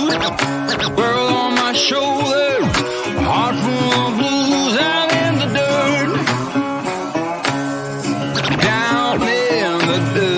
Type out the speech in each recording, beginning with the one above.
World on my shoulder, heart full of blues. I'm in the dirt, down in the dirt.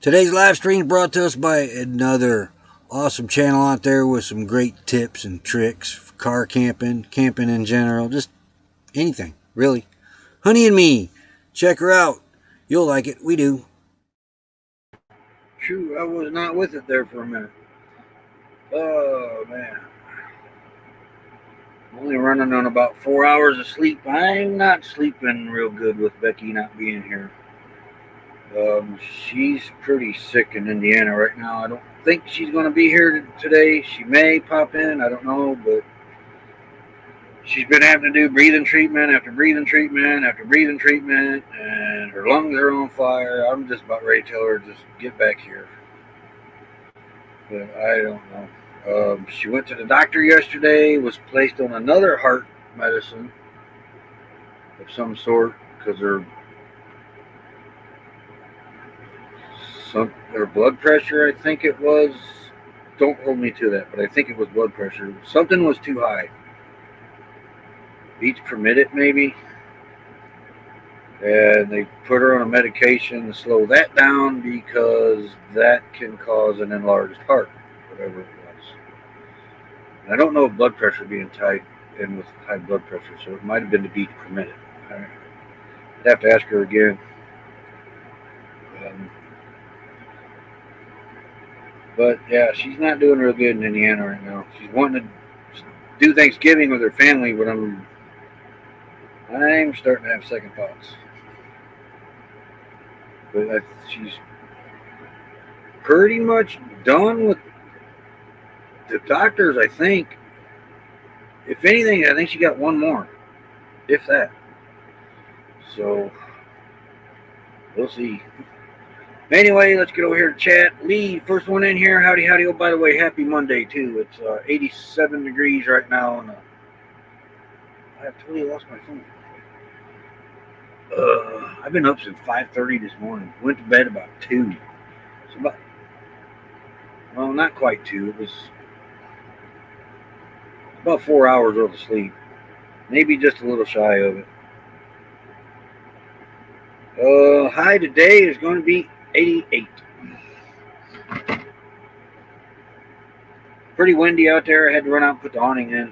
Today's live stream brought to us by another awesome channel out there with some great tips and tricks for car camping, camping in general, just anything, really. Honey and Me. Check her out. You'll like it. We do. True, I was not with it there for a minute. Oh, man. I'm only running on about 4 hours of sleep. I'm not sleeping real good with Becky not being here. She's pretty sick in Indiana right now. I don't think she's going to be here today. She may pop in. I don't know, but she's been having to do breathing treatment after breathing treatment after breathing treatment, and her lungs are on fire. I'm just about ready to tell her just get back here. But I don't know. She went to the doctor yesterday, was placed on another heart medicine of some sort because her blood pressure, I think it was. Don't hold me to that, but I think it was blood pressure. Something was too high. Beats permit it, maybe. And they put her on a medication to slow that down because that can cause an enlarged heart, whatever it was. And I don't know if blood pressure being tied in with high blood pressure, so it might have been the beats permitted. I'd have to ask her again. But yeah, she's not doing real good in Indiana right now. She's wanting to do Thanksgiving with her family, but I'm starting to have second thoughts. But she's pretty much done with the doctors, I think. If anything, I think she got one more, if that. So we'll see. Anyway, let's get over here to chat. Lee, first one in here. Howdy, howdy. Oh, by the way, happy Monday, too. It's 87 degrees right now. And I have totally lost my phone. I've been up since 5:30 this morning. Went to bed about 2. So well, not quite 2. It was about 4 hours worth of sleep. Maybe just a little shy of it. High today is going to be 88. Pretty windy out there. I had to run out and put the awning in.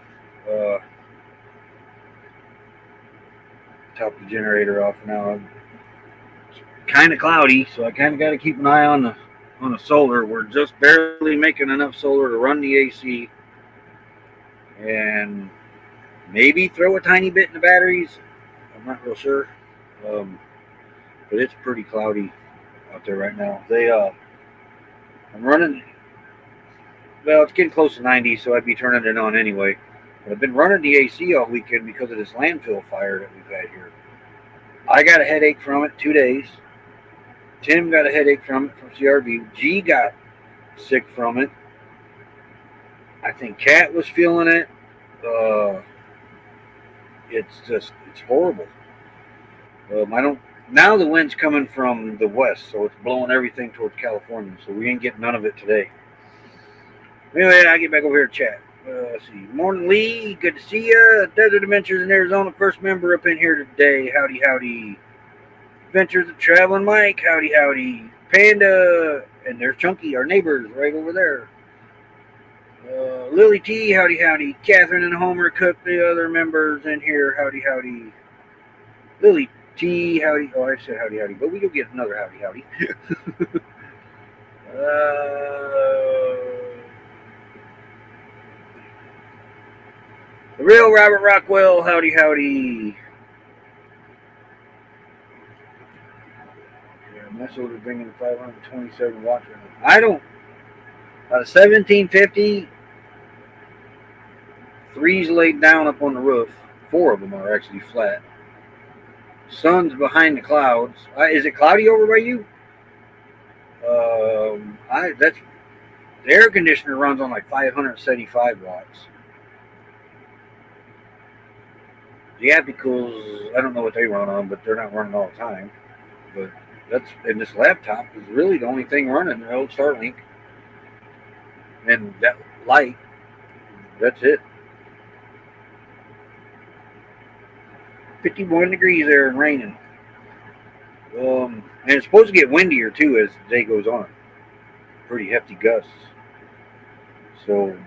Top the generator off now. It's kind of cloudy, so I kind of got to keep an eye on the solar. We're just barely making enough solar to run the AC and maybe throw a tiny bit in the batteries. I'm not real sure. But it's pretty cloudy out there right now. I'm running, well, it's getting close to 90, so I'd be turning it on anyway. But I've been running the AC all weekend because of this landfill fire that we've had here. I got a headache from it 2 days. Tim got a headache from it from CRV. G got sick from it. I think Kat was feeling it. It's horrible. Now the wind's coming from the west, so it's blowing everything towards California, so we ain't getting none of it today. Anyway, I get back over here to chat. Let's see. Morning, Lee. Good to see you. Desert Adventures in Arizona. First member up in here today. Howdy, howdy. Adventures of Traveling Mike. Howdy, howdy. Panda. And there's Chunky, our neighbors, right over there. Lily T. Howdy, howdy. Catherine and Homer Cook, the other members in here. Howdy, howdy. Lily T. Howdy. Oh, I said howdy, howdy. But we go get another howdy, howdy. The real Robert Rockwell, howdy, howdy. Yeah, my solar's bringing 527 watts. I don't. Out of 1750, 3's laid down up on the roof. 4 of them are actually flat. Sun's behind the clouds. Is it cloudy over by you? That's the air conditioner runs on like 575 watts. The Apicools, I don't know what they run on, but they're not running all the time. But and this laptop is really the only thing running. The old Starlink and that light. That's it. 51 degrees there and raining. And it's supposed to get windier too as the day goes on. Pretty hefty gusts. So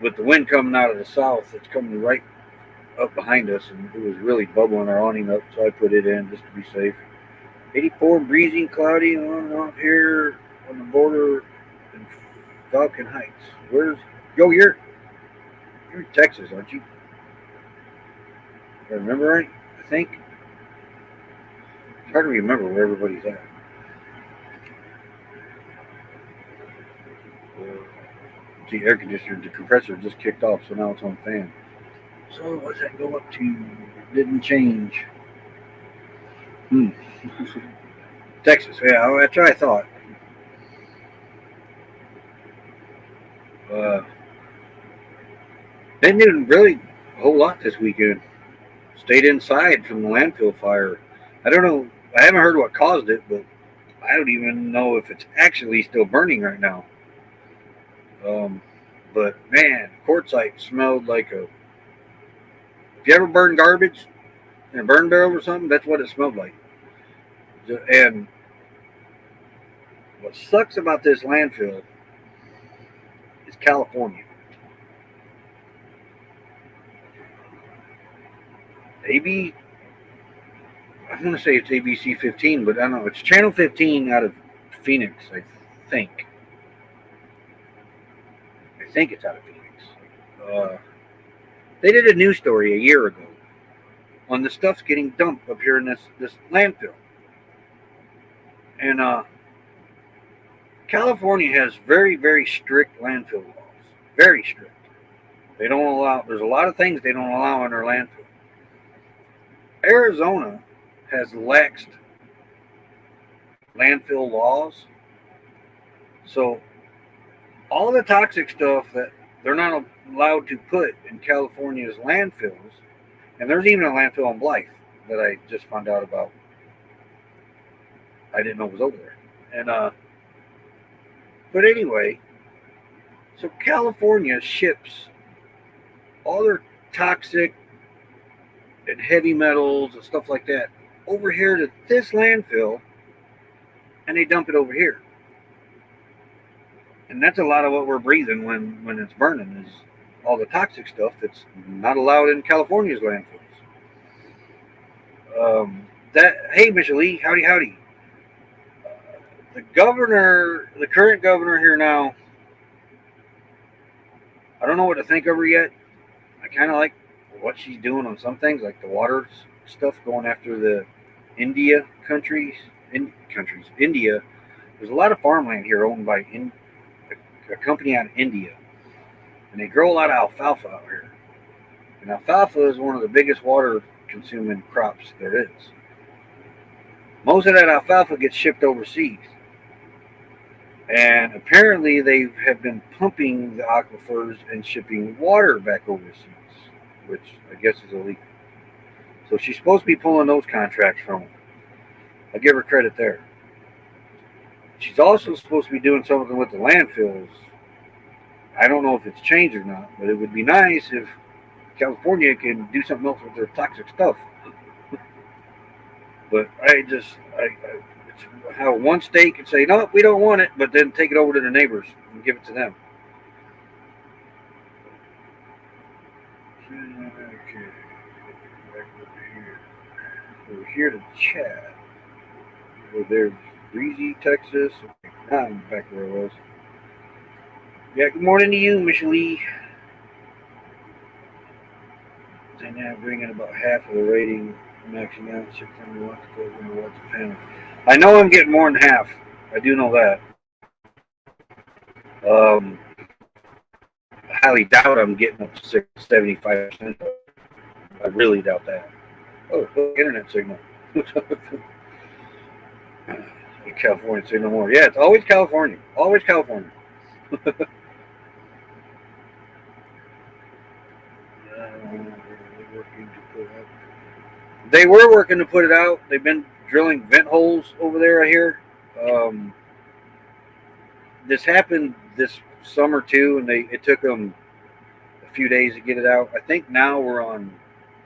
with the wind coming out of the south, it's coming right up behind us, and it was really bubbling our awning up, so I put it in just to be safe. 84, breezy, cloudy, on and off here on the border in Falcon Heights. You're in Texas, aren't you? If I remember right, I think. It's hard to remember where everybody's at. The air conditioner, the compressor just kicked off, so now it's on fan. So what's that go up to? Didn't change. Texas, yeah, that's what I thought. Didn't do really a whole lot this weekend. Stayed inside from the landfill fire. I don't know. I haven't heard what caused it, but I don't even know if it's actually still burning right now. But man, quartzite smelled like a. If you ever burn garbage in a burn barrel or something, that's what it smelled like. And what sucks about this landfill is California. AB, I'm going to say it's ABC 15, but I don't know. It's Channel 15 out of Phoenix, I think. I think it's out of Phoenix. They did a news story a year ago on the stuff's getting dumped up here in this landfill. And California has very, very strict landfill laws. Very strict. They don't allow, there's a lot of things they don't allow in their landfill. Arizona has laxed landfill laws. So all the toxic stuff that they're not allowed to put in California's landfills, and there's even a landfill in Blythe that I just found out about. I didn't know it was over there. And but anyway, so California ships all their toxic and heavy metals and stuff like that over here to this landfill, and they dump it over here. And that's a lot of what we're breathing when it's burning is all the toxic stuff that's not allowed in California's landfills. Hey, Michelle Lee, howdy. The current governor here now, I don't know what to think of her yet. I kind of like what she's doing on some things, like the water stuff, going after the India countries. India. There's a lot of farmland here owned by a company out of India, and they grow a lot of alfalfa out here. And alfalfa is one of the biggest water consuming crops there is. Most of that alfalfa gets shipped overseas. And apparently they have been pumping the aquifers and shipping water back overseas, which I guess is illegal. So she's supposed to be pulling those contracts from them. I give her credit there. She's also supposed to be doing something with the landfills. I don't know if it's changed or not, but it would be nice if California can do something else with their toxic stuff. But it's how one state can say, no, we don't want it, but then take it over to the neighbors and give it to them. Okay, back over here. We're here to chat. There's Breezy, Texas. Now I'm back where I was. Yeah, good morning to you, Michelle Lee. And now bringing about half of the rating, maxing out 600 watts to go watts a panel. I know I'm getting more than half. I do know that. I highly doubt I'm getting up to 75%. I really doubt that. Oh, look, internet signal. California signal more. Yeah, it's always California. Always California. They were working to put it out. They've been drilling vent holes over there, I hear. Um, this happened this summer too, and it took them a few days to get it out. I think now we're on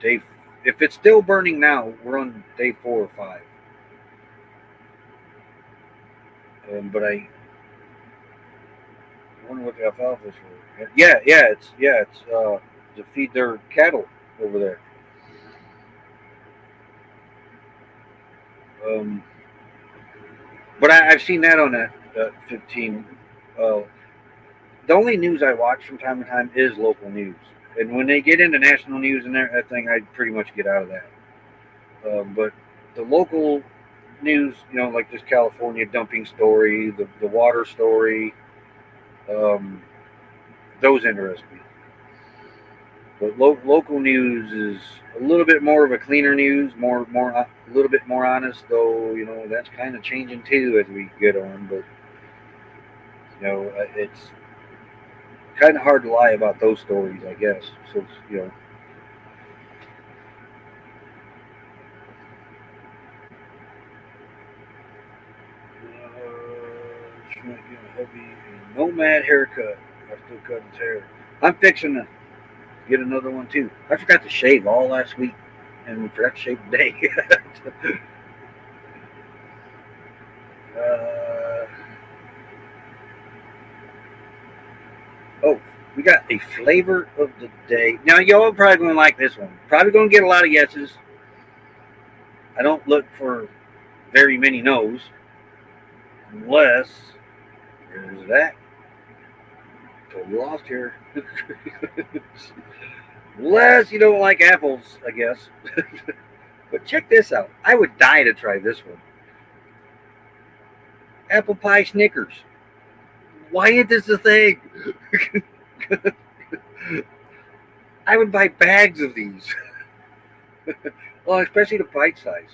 day. If it's still burning now, we're on day 4 or 5. But I wonder what the alfalfa is for. It's to feed their cattle over there. Um, but I've seen that on that 15. Uh, the only news I watch from time to time is local news, and when they get into national news and that thing, I pretty much get out of that. But the local news, like this California dumping story, the water story, um, those interest me. But local news is a little bit more of a cleaner news, a little bit more honest. Though that's kind of changing too as we get on. But it's kind of hard to lie about those stories, I guess. So she might get a heavy nomad haircut. I still cut his hair. I'm fixing to get another one too. I forgot to shave all last week, and we forgot to shave today. uh, oh, we got a flavor of the day. Now, y'all are probably going to like this one. Probably going to get a lot of yeses. I don't look for very many no's, unless there's that. Totally lost here. Unless you don't like apples, I guess. But check this out. I would die to try this one. Apple pie Snickers. Why ain't this a thing? I would buy bags of these. Well, especially the bite size.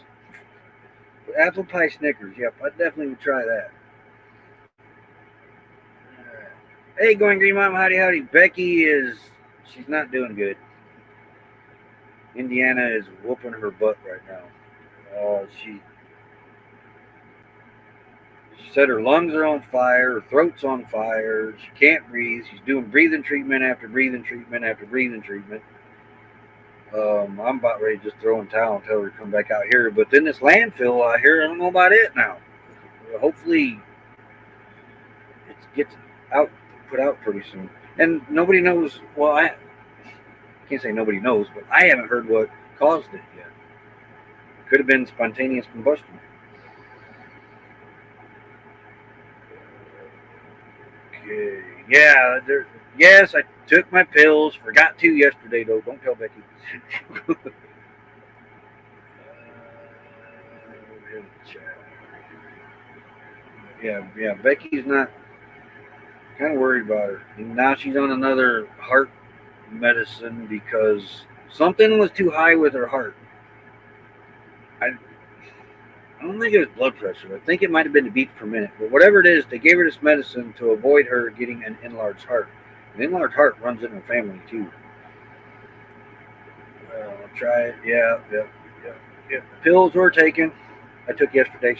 But apple pie Snickers. Yep, I definitely would try that. Hey, going green mom, howdy howdy. She's not doing good. Indiana is whooping her butt right now. She said her lungs are on fire, her throat's on fire, she can't breathe. She's doing breathing treatment after breathing treatment after breathing treatment. I'm about ready to just throw in towel and tell her to come back out here. But then this landfill out here, I don't know about it now. Hopefully, it gets put out pretty soon. And nobody knows. Well, I can't say nobody knows, but I haven't heard what caused it yet. Could have been spontaneous combustion. Okay. Yeah. Yes, I took my pills. Forgot to yesterday, though. Don't tell Becky. Yeah. Becky's not kind of worried about her. And now she's on another heart medicine because something was too high with her heart. I, I don't think it was blood pressure. I think it might have been the beats per minute. But whatever it is, they gave her this medicine to avoid her getting an enlarged heart. An enlarged heart runs in her family too. I'll try it. Yeah. The pills were taken. I took yesterday's.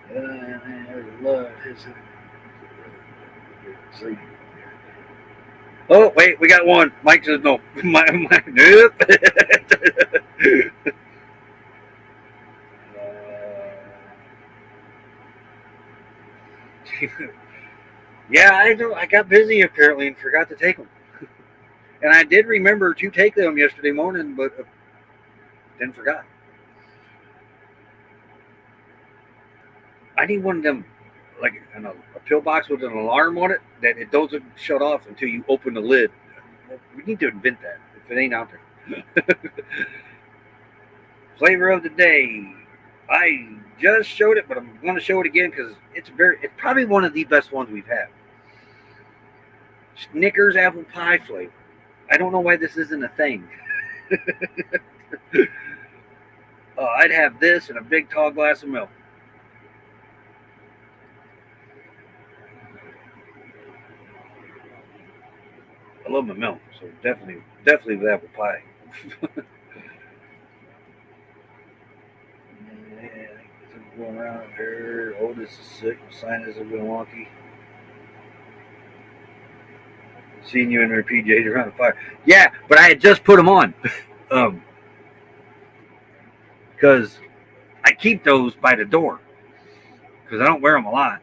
There's blood. Oh, wait, we got one. Mike says no. Nope. Yeah, I know. I got busy apparently and forgot to take them. And I did remember to take them yesterday morning, but then forgot. I need one of them, like a pill box with an alarm on it that it doesn't shut off until you open the lid. We need to invent that if it ain't out there. Flavor of the day. I just showed it, but I'm going to show it again because it's probably one of the best ones we've had. Snickers apple pie flavor. I don't know why this isn't a thing. I'd have this and a big tall glass of milk. I love my milk, so definitely with apple pie. Yeah, going around here. Otis is sick. My sinus have been wonky. Seeing you in your PJs around the fire. Yeah, but I had just put them on. Because I keep those by the door. Because I don't wear them a lot.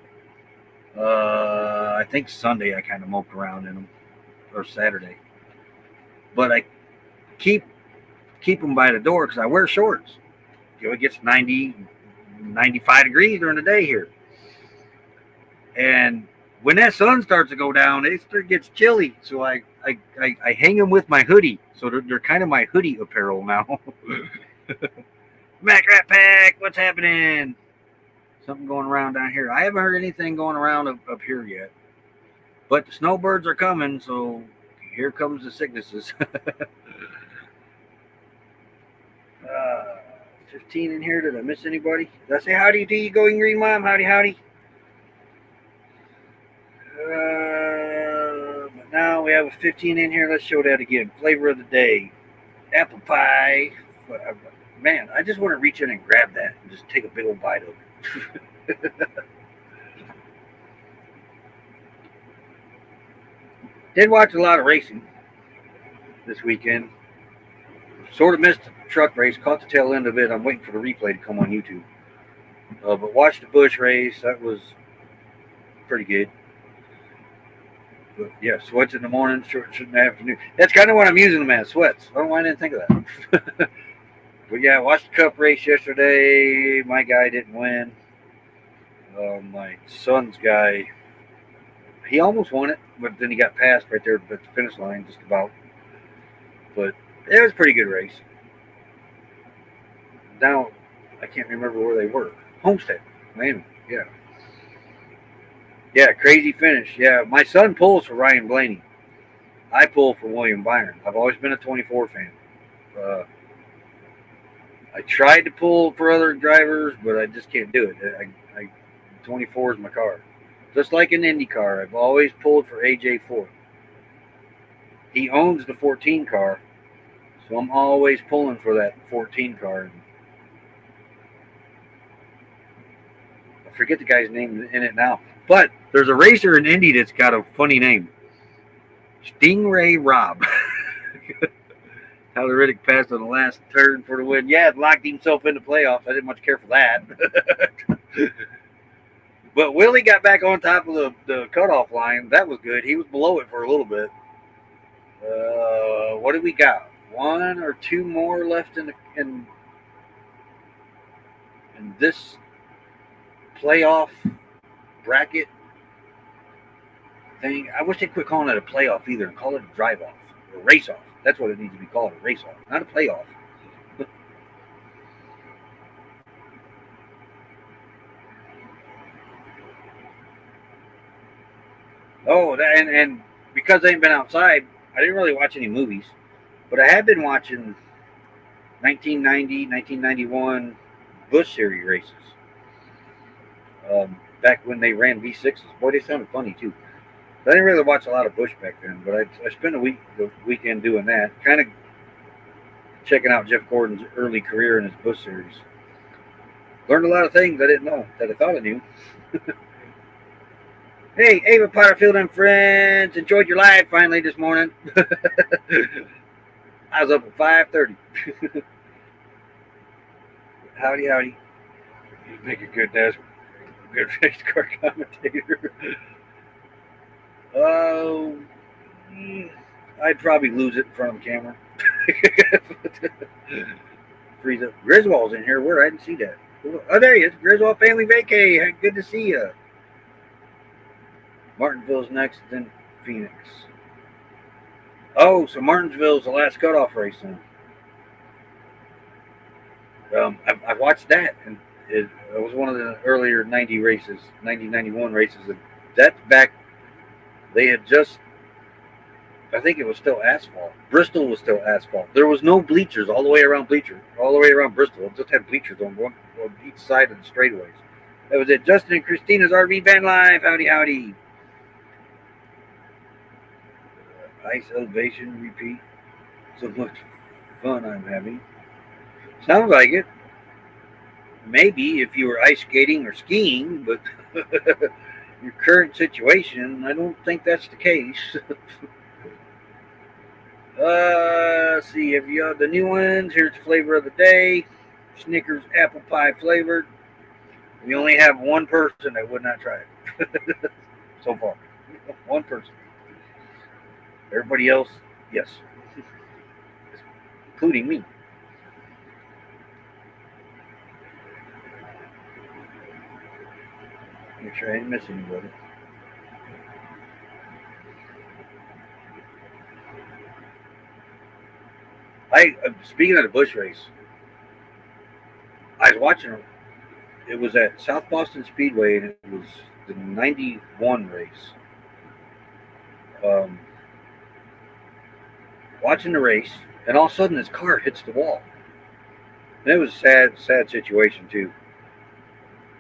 I think Sunday I kind of moped around in them. Or Saturday. But I keep them by the door because I wear shorts. It gets 90, 95 degrees during the day here. And when that sun starts to go down, it gets chilly. So I hang them with my hoodie. So they're kind of my hoodie apparel now. Mac Rat Pack, what's happening? Something going around down here. I haven't heard anything going around up here yet. But the snowbirds are coming, so here comes the sicknesses. 15 in here. Did I miss anybody? Did I say howdy to you, Going Green Mom? Howdy, howdy. But now we have a 15 in here. Let's show that again. Flavor of the day. Apple pie. Man, I just want to reach in and grab that and just take a big old bite of it. Did watch a lot of racing this weekend. Sort of missed the truck race. Caught the tail end of it. I'm waiting for the replay to come on YouTube. But watched the Busch race. That was pretty good. But yeah, sweats in the morning, shorts in the afternoon. That's kind of what I'm using them as, sweats. I don't know why I didn't think of that. But yeah, I watched the Cup race yesterday. My guy didn't win. My son's guy, he almost won it, but then he got passed right there at the finish line, just about. But it was a pretty good race. Now, I can't remember where they were. Homestead, Miami, yeah. Yeah, crazy finish. Yeah, my son pulls for Ryan Blaney. I pull for William Byron. I've always been a 24 fan. I tried to pull for other drivers, but I just can't do it. 24 is my car. Just like an Indy car, I've always pulled for AJ Foyt. He owns the 14 car, so I'm always pulling for that 14 car. I forget the guy's name in it now. But there's a racer in Indy that's got a funny name. Stingray Rob. Tyler Reddick passed on the last turn for the win. Yeah, locked himself into playoffs. I didn't much care for that. But Willie got back on top of the cutoff line. That was good. He was below it for a little bit. What do we got? One or two more left in this playoff bracket thing. I wish they'd quit calling it a playoff either and call it a drive off or race off. That's what it needs to be called, a race off, not a playoff. Oh, and because I ain't been outside, I didn't really watch any movies, but I have been watching 1990, 1991 Busch Series races. Back when they ran V6s. Boy, they sounded funny too. I didn't really watch a lot of Busch back then, but I spent the weekend doing that, kind of checking out Jeff Gordon's early career in his Busch Series. Learned a lot of things I didn't know that I thought I knew. Hey, Ava Potterfield and friends, enjoyed your live finally this morning. I was up at 5:30. Howdy, howdy. You make a good race car commentator. Oh, I'd probably lose it in front of the camera. Freeze up. Griswold's in here. Where? I didn't see that. Oh, there he is. Griswold family vacay. Good to see you. Martinsville's next, then Phoenix. Oh, so Martinsville's the last cutoff race then. I watched that, and it was one of the earlier 90 races, 90, 91 races. That's back. They had just I think it was still asphalt. Bristol was still asphalt. There was no bleachers all the way around Bristol. It just had bleachers on each side of the straightaways. That was it. Justin and Christina's RV van life. Howdy, howdy. Ice elevation repeat. So much fun I'm having. Sounds like it. Maybe if you were ice skating or skiing, but your current situation, I don't think that's the case. Let's see. Have you got the new ones? Here's the flavor of the day: Snickers apple pie flavored. We only have one person that would not try it so far. One person. Everybody else, yes, including me. Make sure I didn't miss anybody. Speaking of the bush race, I was watching. It was at South Boston Speedway, and it was the '91 race. Um, Watching the race, and all of a sudden his car hits the wall. And it was a sad situation too.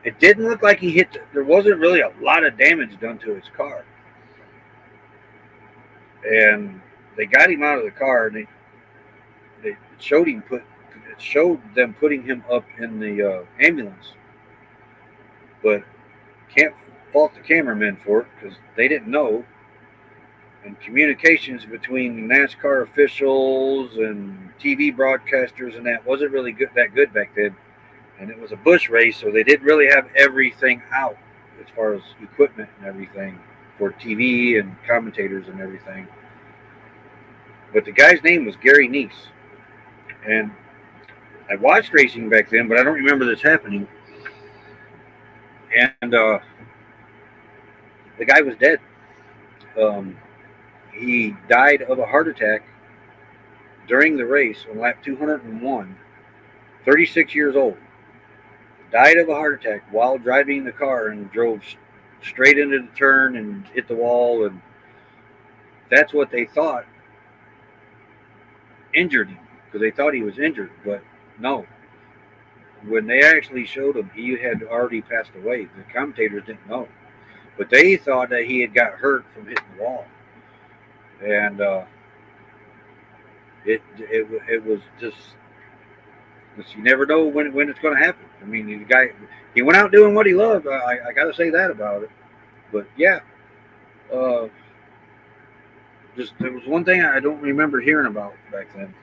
It didn't look like he hit. There wasn't really a lot of damage done to his car, and they got him out of the car, and they showed them putting him up in the ambulance, but can't fault the cameramen for it because they didn't know. And communications between NASCAR officials and TV broadcasters and that wasn't really that good back then. And it was a bush race, so they didn't really have everything out as far as equipment and everything for TV and commentators and everything. But the guy's name was Gary Neese. And I watched racing back then, but I don't remember this happening. And the guy was dead. He died of a heart attack during the race on lap 201, 36 years old. Died of a heart attack while driving the car and drove straight into the turn and hit the wall. And that's what they thought injured him, because they thought he was injured. But no. When they actually showed him, he had already passed away. The commentators didn't know. But they thought that he had got hurt from hitting the wall. And it was just, you never know when it's going to happen. I mean, the guy, he went out doing what he loved. I got to say that about it. But yeah, just there was one thing I don't remember hearing about back then.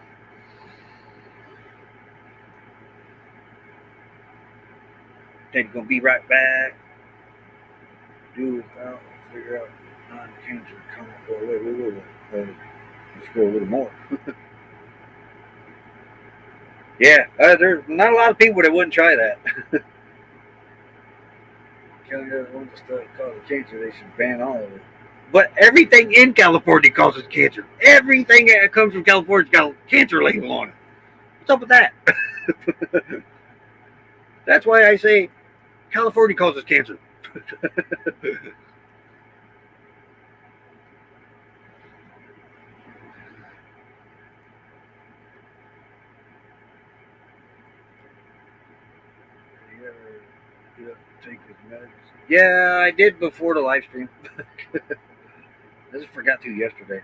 Then gonna be right back. Do without, figure out non-cancer comment. Wait. Let's go a little more. Yeah, there's not a lot of people that wouldn't try that. Kelly doesn't want to stuff causes cancer. They should ban all of it. But everything in California causes cancer. Everything that comes from California's got a cancer label on it. What's up with that? That's why I say California causes cancer. Take his meds. Yeah, I did before the live stream. I just forgot to yesterday.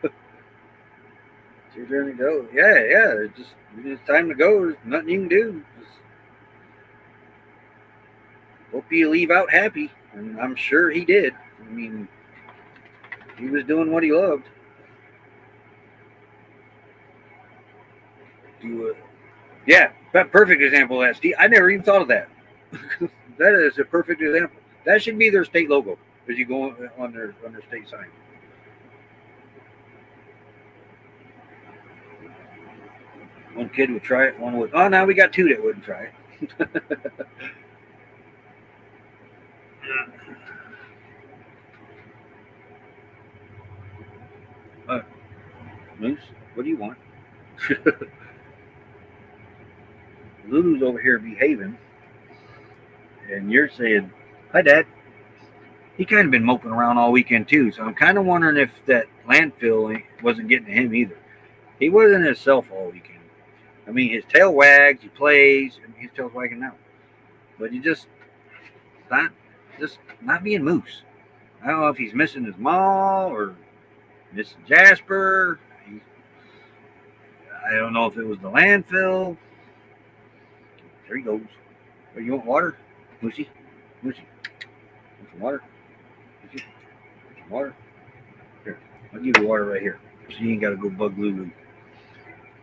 It's your turn to go. Yeah. It's time to go. There's nothing you can do. Just hope you leave out happy. And I'm sure he did. I mean, he was doing what he loved. Yeah, that perfect example of that, Steve. I never even thought of that. That is a perfect example. That should be their state logo as you go on their state sign. One kid would try it, one would. Oh, now we got two that wouldn't try it. Moose, what do you want? Lulu's over here behaving, and you're saying, "Hi, Dad." he kind of been moping around all weekend too. So I'm kind of wondering if that landfill wasn't getting to him either. He wasn't himself all weekend. I mean, his tail wags, he plays, and his tail's wagging now. But he not just not being Moose. I don't know if he's missing his mom or missing Jasper. I don't know if it was the landfill. There he goes. Oh, you want water? Moosey? Moosey. Want some water? Moosey? Want some water? Here. I'll give you water right here. So you ain't got to go bug Lulu.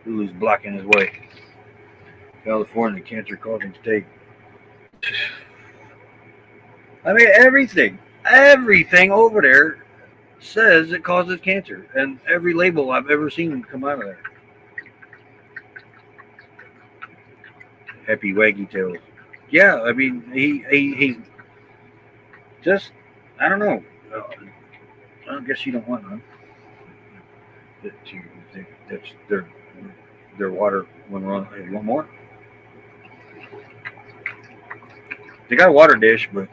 Lulu's blocking his way. California cancer causing state. I mean, everything over there says it causes cancer. And every label I've ever seen come out of there. Happy Waggy Tails. Yeah, I mean, he's just, I don't know. I guess you don't want none. That's their water when we're on. Hey, you want more? They got a water dish, but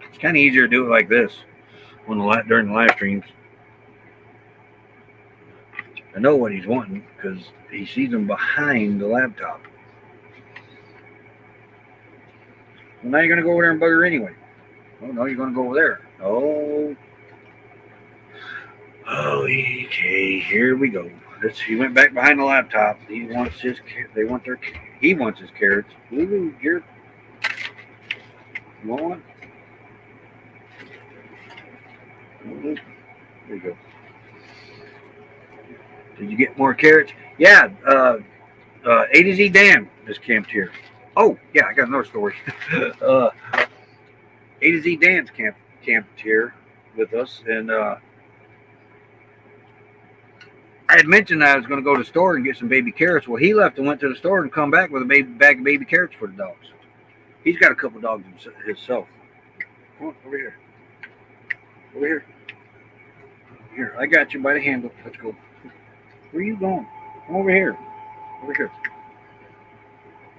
it's kind of easier to do it like this during the live streams. I know what he's wanting because he sees them behind the laptop. Well, now you're going to go over there and bug her anyway. Oh, no, you're going to go over there. Oh. Okay, here we go. He went back behind the laptop. He wants his carrots. Ooh, here. You want one? There you go. Did you get more carrots? Yeah, A to Z Dan is camped here. Oh, yeah, I got another story. A to Z Dan's camped here with us, and I had mentioned I was going to go to the store and get some baby carrots. Well, he left and went to the store and come back with a bag of baby carrots for the dogs. He's got a couple dogs himself. Come on, over here. Over here. Here, I got you by the handle. Let's go. Where are you going? Come over here. Over here.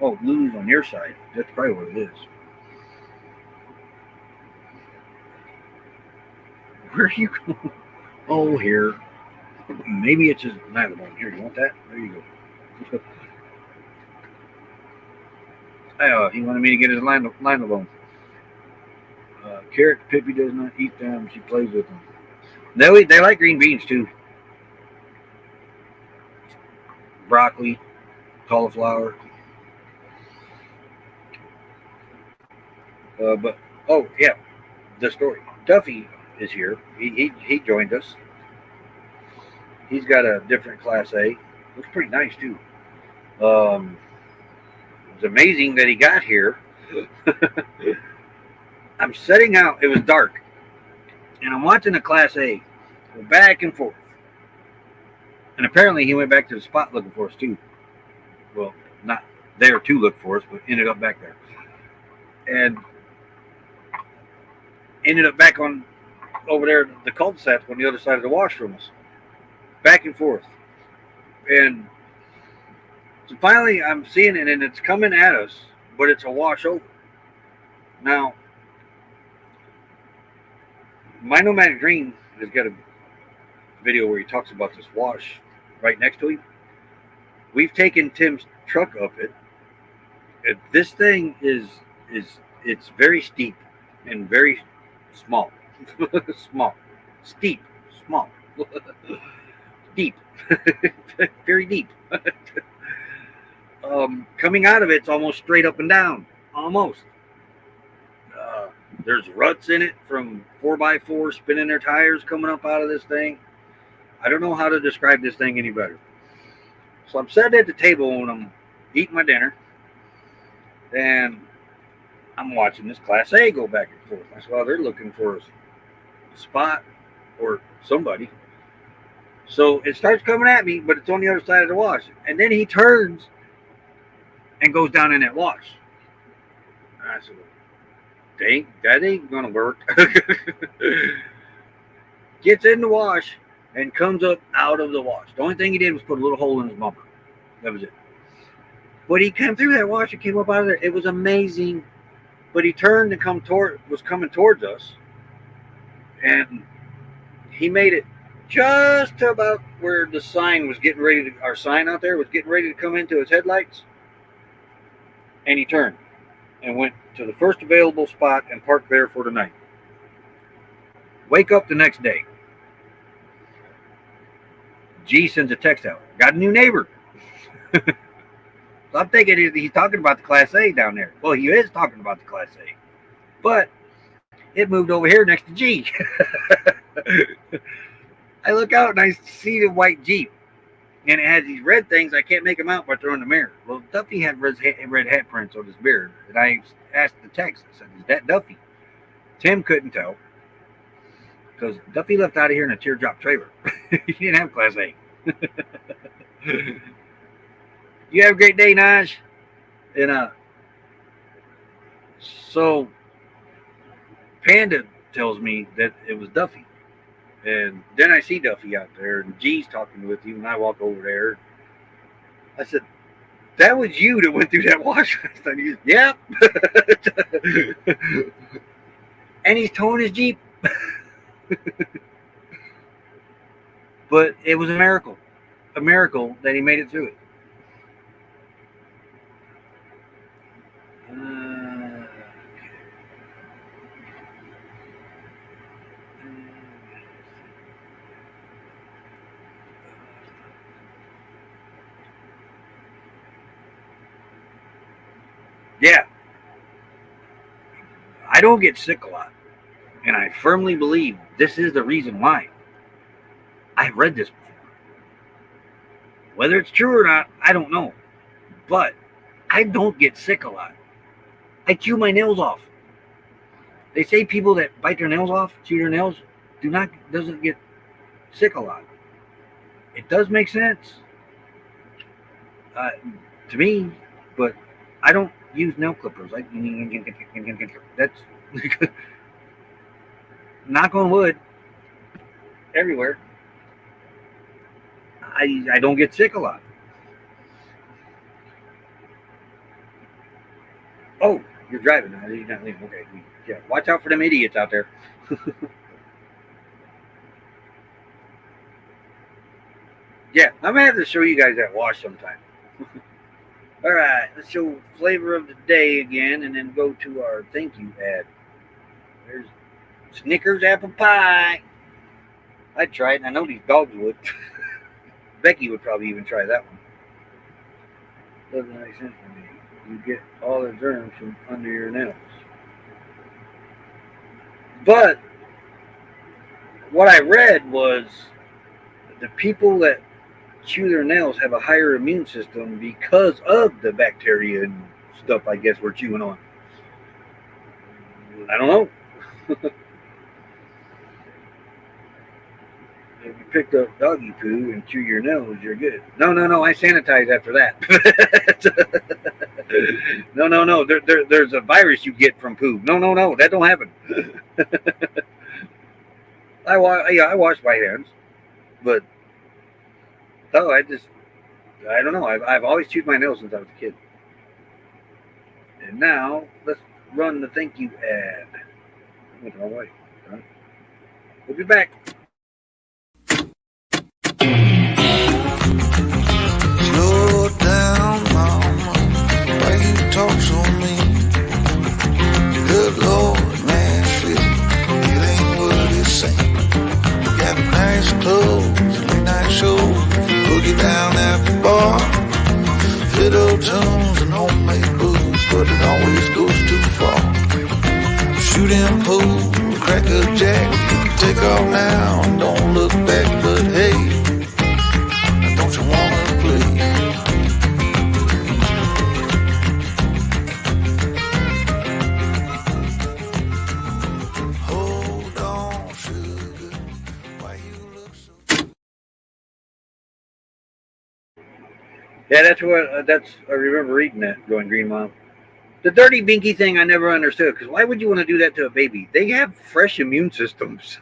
Oh, Lulu's on your side. That's probably what it is. Where are you going? Oh, here. Maybe it's his nylon. Here, you want that? There you go. He wanted me to get his nylon. Carrot, Pippi does not eat them. She plays with them. They like green beans too. Broccoli, cauliflower. But oh yeah, the story. Duffy is here. He joined us. He's got a different Class A. Looks pretty nice too. It's amazing that he got here. I'm setting out. It was dark, and I'm watching a Class A go back and forth. And apparently, he went back to the spot looking for us too. Well, not there to look for us, but ended up back there, and ended up back on over there. The cul-de-sac on the other side of the wash from us, back and forth, and so finally, I'm seeing it, and it's coming at us, but it's a wash over. Now, my Nomadic Dream has got a video where he talks about this wash right next to him. We've taken Tim's truck up it. This thing is it's very steep and very small. Small. Steep. Small. Deep. Very deep. Coming out of it's almost straight up and down. Almost. There's ruts in it from 4x4 spinning their tires coming up out of this thing. I don't know how to describe this thing any better. So I'm sitting at the table and I'm eating my dinner, and I'm watching this Class A go back and forth. I said, well, they're looking for a spot or somebody. So it starts coming at me, but it's on the other side of the wash. And then he turns and goes down in that wash. And I said, that ain't gonna work. Gets in the wash and comes up out of the wash. The only thing he did was put a little hole in his bumper. That was it. But he came through that wash and came up out of there. It was amazing. But he turned and was coming towards us. and he made it just to about where the sign was getting ready to, our sign out there was getting ready to come into his headlights, and he turned and went to the first available spot and parked there for the night. Wake up the next day. G sends a text out. Got a new neighbor. So I'm thinking he's talking about the Class A down there. Well, he is talking about the Class A. But it moved over here next to G. I look out and I see the white Jeep. And it has these red things. I can't make them out by throwing the mirror. Well, Duffy had red hat prints on his beard. And I asked the text. I said, is that Duffy? Tim couldn't tell. Because Duffy left out of here in a teardrop trailer. He didn't have Class A. You have a great day, Naj. And so Panda tells me that it was Duffy. And then I see Duffy out there, and G's talking with you, and I walk over there. I said, that was you that went through that wash last time. He said, yep. And he's towing his Jeep. But it was a miracle that he made it through it. Yeah, I don't get sick a lot, and I firmly believe this is the reason why. I've read this before. Whether it's true or not, I don't know, but I don't get sick a lot. I chew my nails off. They say people that bite their nails off, chew their nails, doesn't get sick a lot. It does make sense to me, but I don't use nail clippers. That's knock on wood. Everywhere. I don't get sick a lot. Oh, you're driving now. You're not leaving. Okay. Yeah. Watch out for them idiots out there. Yeah, I'm gonna have to show you guys that wash sometime. All right, let's show flavor of the day again, and then go to our thank you ad. There's Snickers apple pie. I'd try it, and I know these dogs would. Becky would probably even try that one. Doesn't make sense to me. You get all the germs from under your nails. But what I read was the people that chew their nails have a higher immune system because of the bacteria and stuff, I guess, we're chewing on. I don't know. If you picked up doggy poo and chew your nose, you're good. No, I sanitize after that. No. There's a virus you get from poo. No, that don't happen. I wash my hands, but no, I don't know. I've always chewed my nails since I was a kid. And now let's run the thank you ad. I went the wrong way. We'll be back. Slow down, mama. Why you talk so mean? Good Lord, man, shit, it ain't what it seems. Got nice clothes, late night shows, boogie down at the bar, fiddle tunes and homemade booze, but it always goes too far. Shooting pool, crack a jack, take off now and don't look back, but hey, don't you wanna play? Hold on, sugar, why you look so... Yeah, that's I remember reading that, going Green Mom. The dirty binky thing I never understood, because why would you want to do that to a baby? They have fresh immune systems.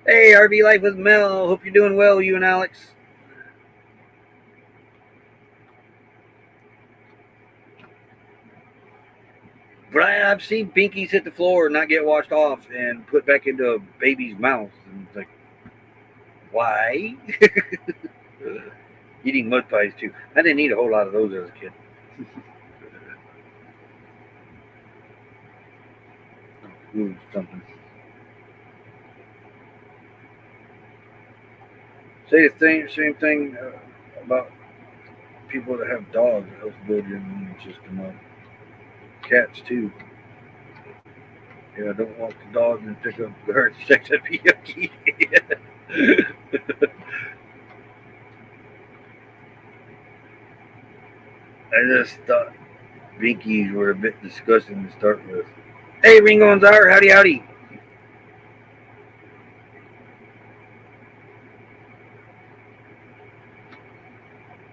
Hey, RV Life with Mel. Hope you're doing well, you and Alex. But I've seen pinkies hit the floor and not get washed off and put back into a baby's mouth. And it's like, why? Eating mud pies too. I didn't eat a whole lot of those as a kid. Ooh, something. Say the same thing about people that have dogs. It helps build your immune system up. Cats too. Yeah, don't walk the dog and pick up the hurt sex. That'd be yucky. I just thought binkies were a bit disgusting to start with. Hey, Ringo and Czar, howdy howdy.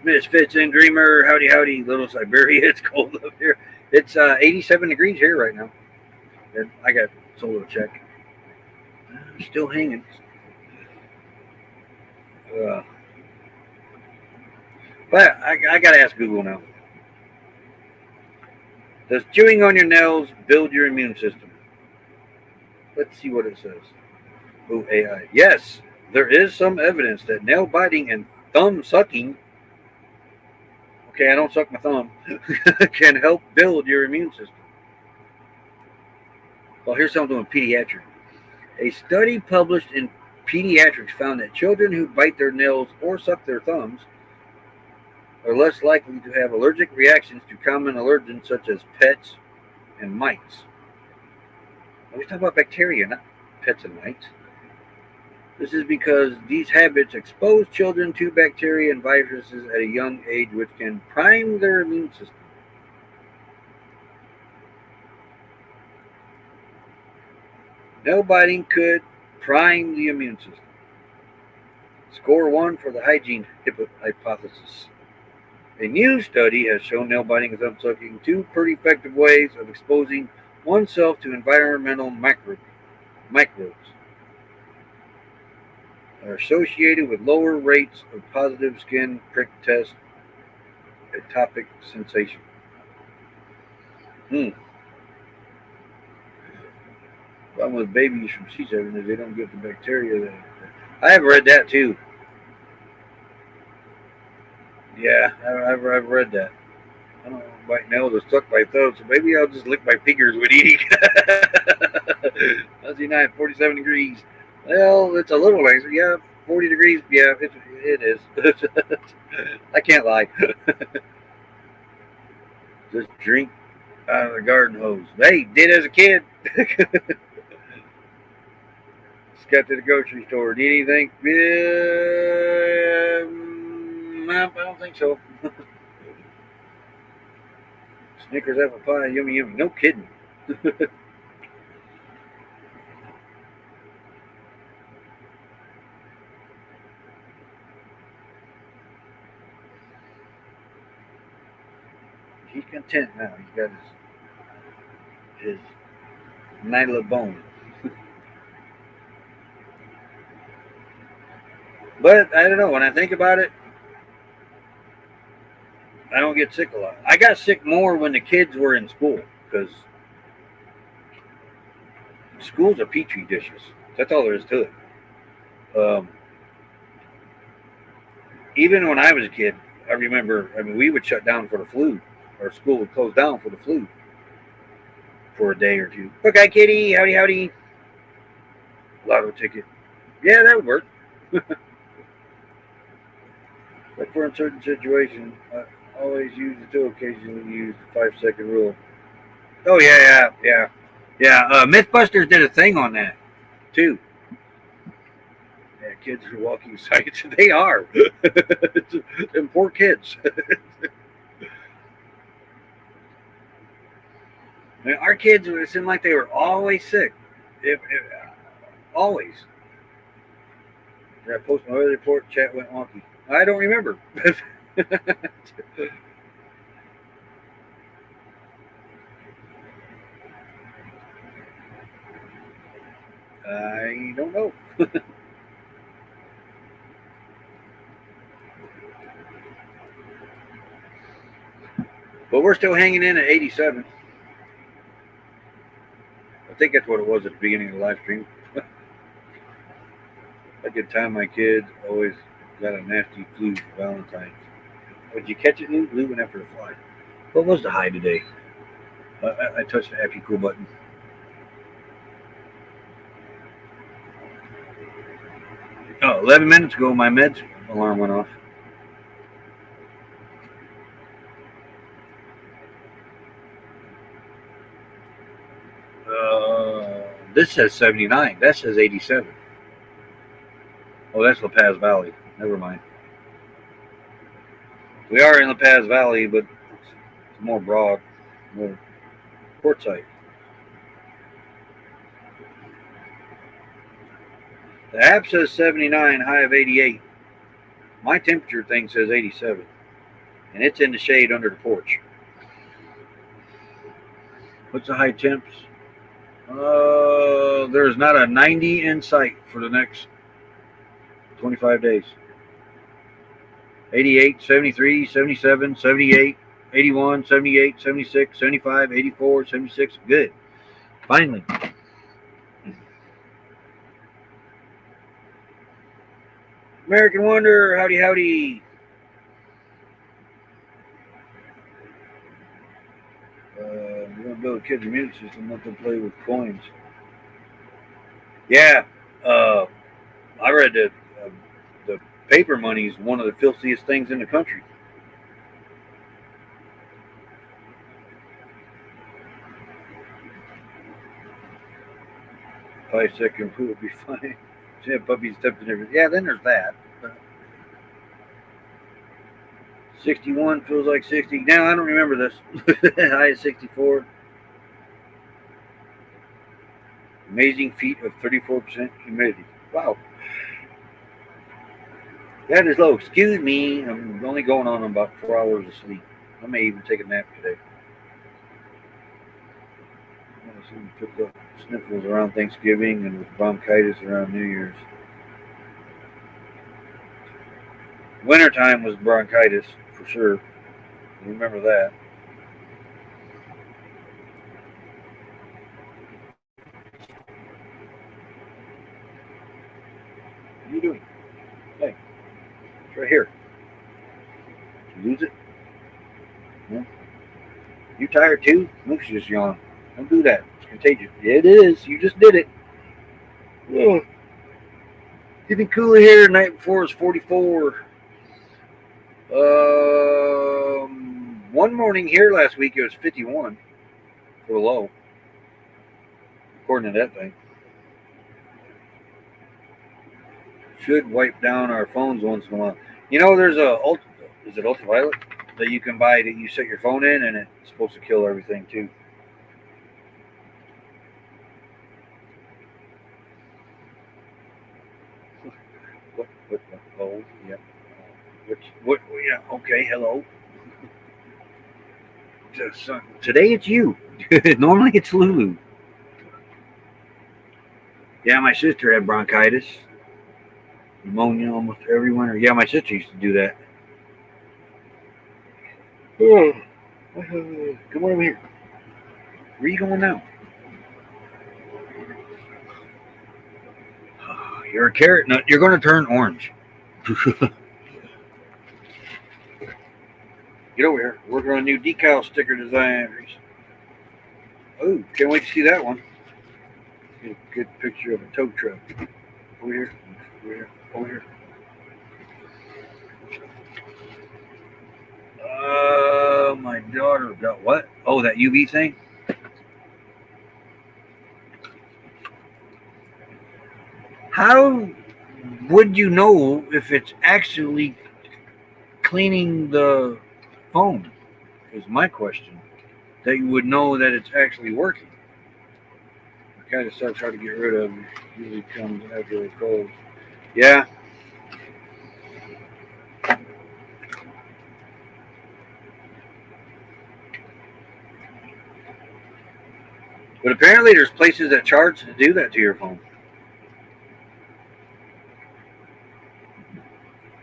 Misfits and Dreamer, howdy howdy. Little Siberia, it's cold up here. It's 87 degrees here right now. And I got solar check. Still hanging. Uh, but I gotta ask Google now. Does chewing on your nails build your immune system? Let's see what it says. Oh, AI. Yes, there is some evidence that nail biting and thumb sucking, okay, I don't suck my thumb, can help build your immune system. Well, here's something with pediatrics. A study published in Pediatrics found that children who bite their nails or suck their thumbs are less likely to have allergic reactions to common allergens such as pets and mites. We're talking about bacteria, not pets and mites. This is because these habits expose children to bacteria and viruses at a young age, which can prime their immune system. Nail biting could prime the immune system. Score 1 for the hygiene hypothesis. A new study has shown nail biting and thumb sucking two pretty effective ways of exposing oneself to environmental microbes are associated with lower rates of positive skin prick test atopic sensation. Problem with babies from C7 is they don't get the bacteria. I have read that too. Yeah, I've read that. I don't bite nails or suck my thumbs, so maybe I'll just lick my fingers when eating. Fuzzy night, 47 degrees. Well, it's a little nicer. Yeah, 40 degrees. Yeah, it is. I can't lie. Just drink out of the garden hose. Hey, did as a kid. Just got to the grocery store. Need anything? I don't think so. Snickers apple pie, yummy yummy. No kidding. He's content now. He's got his Nyla bone. But I don't know. When I think about it, I don't get sick a lot. I got sick more when the kids were in school because schools are petri dishes. That's all there is to it. Even when I was a kid, I remember. I mean, we would shut down for the flu, or school would close down for the flu for a day or two. Okay, kitty, howdy, howdy. Lotto ticket. Yeah, that would work. But for a certain situation, I always use the two, occasionally use the 5-second rule. Oh yeah. Mythbusters did a thing on that too. Yeah, kids are walking sites. They are. Them poor kids. I mean, our kids, it seemed like they were always sick. Always. Did I post my weather report? Chat went wonky. I don't remember. I don't know. But we're still hanging in at 87. think that's what it was at the beginning of the live stream. I could time my kids always got a nasty flu for Valentine's. Would you catch it, Lou? Lou went after the fly. What was the high today? I touched the happy cool button. Oh, 11 minutes ago, my meds alarm went off. This says 79. That says 87. Oh, that's La Paz Valley. Never mind. We are in La Paz Valley, but it's more broad, more quartzite. The app says 79, high of 88. My temperature thing says 87, and it's in the shade under the porch. What's the high temps? There's not a 90 in sight for the next 25 days. 88, 73, 77, 78, 81, 78, 76, 75, 84, 76. Good. Finally. American Wonder, howdy, howdy. We're going to build a kid's immune system, let them play with coins. Yeah. I read that the paper money is one of the filthiest things in the country. Five-second pool would be fine. Yeah, puppies tempting everything. Yeah, then there's that. 61 feels like 60. Now I don't remember this. High is 64. Amazing feat of 34% humidity. Wow. That is low. Excuse me. I'm only going on about 4 hours of sleep. I may even take a nap today. I seem to pick up sniffles around Thanksgiving and with bronchitis around New Year's. Wintertime was bronchitis, for sure. Remember that. What are you doing? Hey, it's right here. Did you lose it? No? You tired too? Moose just yawned. Don't do that. It's contagious. It is. You just did it. Oh. Getting cooler here. The night before was 44. One morning here last week it was 51 for the low, according to that thing. Should wipe down our phones once in a while. You know, there's is it ultraviolet that you can buy that you set your phone in, and it's supposed to kill everything too. What? Oh, yeah. What? Yeah. Okay. Hello. Today it's you. Normally it's Lulu. Yeah, my sister had bronchitis, pneumonia almost every winter. Yeah, my sister used to do that. Oh, come on over here. Where are you going now? You're a carrot nut. You're going to turn orange. Get over here. Working on a new decal sticker design. Oh, can't wait to see that one. Get a good picture of a tow truck. Over here. Over here. Over here. My daughter got what? Oh, that UV thing? How would you know if it's actually cleaning the phone? Is my question. That you would know that it's actually working. It kind of sucks hard to get rid of. It usually comes after a cold. Yeah. But apparently there's places that charge to do that to your phone.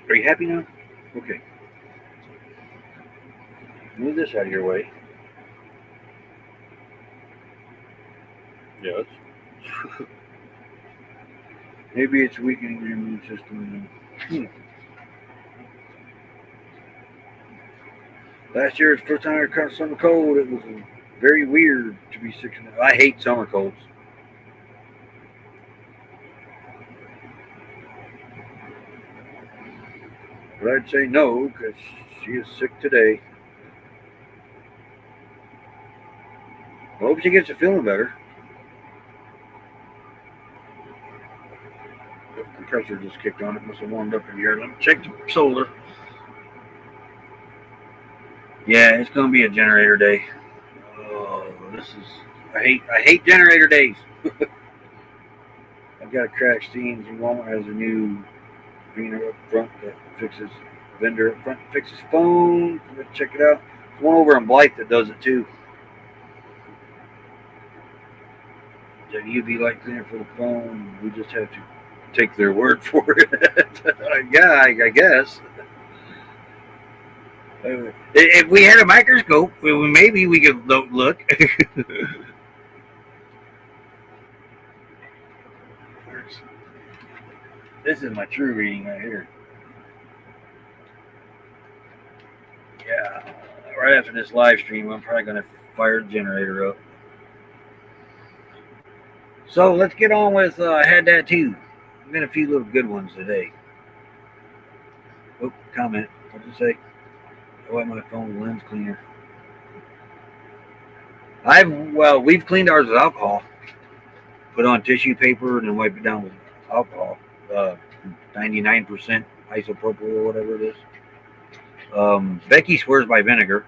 Are you happy now? Okay. Move this out of your way. Yes. Maybe it's weakening your immune system. Last year, the first time I caught summer cold, it was very weird to be sick. I hate summer colds. But I'd say no, because she is sick today. I hope she gets to feeling better. The compressor just kicked on. It must have warmed up in here. Let me check the solar. Yeah, it's gonna be a generator day. Oh, this is. I hate generator days. I've got a cracked Steens, and Walmart has a new vendor up front that fixes phone. Let's check it out. There's one over in Blythe that does it too. The UV light cleaner for the phone. We just have to take their word for it. Yeah, I guess. If we had a microscope, maybe we could look. This is my true reading right here. Yeah, right after this live stream, I'm probably going to fire the generator up. So let's get on with Had That Too. Been a few little good ones today. Oh, comment. What'd you say? I wiped my phone with lens cleaner. We've cleaned ours with alcohol. Put on tissue paper and then wipe it down with alcohol. 99% isopropyl or whatever it is. Becky swears by vinegar,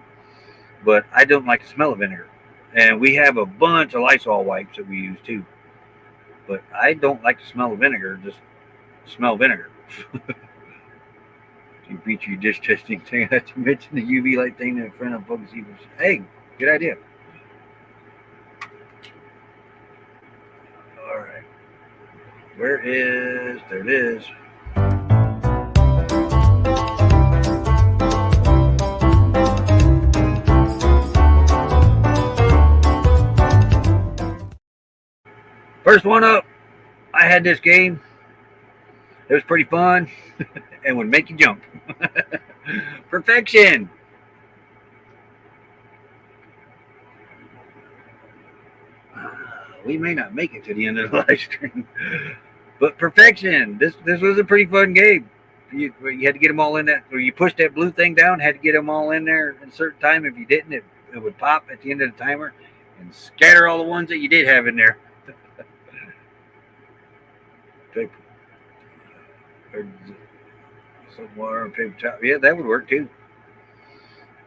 but I don't like the smell of vinegar. And we have a bunch of Lysol wipes that we use too. But I don't like the smell of vinegar, just smell vinegar. You beat your dish testing thing. I have to mention the UV light thing in front of folks. Hey, good idea. All right. There it is. First one up, I had this game. It was pretty fun and would make you jump. Perfection. We may not make it to the end of the live stream, but perfection. This was a pretty fun game. You had to get them all in that. Or you pushed that blue thing down, had to get them all in there at a certain time. If you didn't, it would pop at the end of the timer and scatter all the ones that you did have in there. Some water and paper towel. Yeah, that would work too.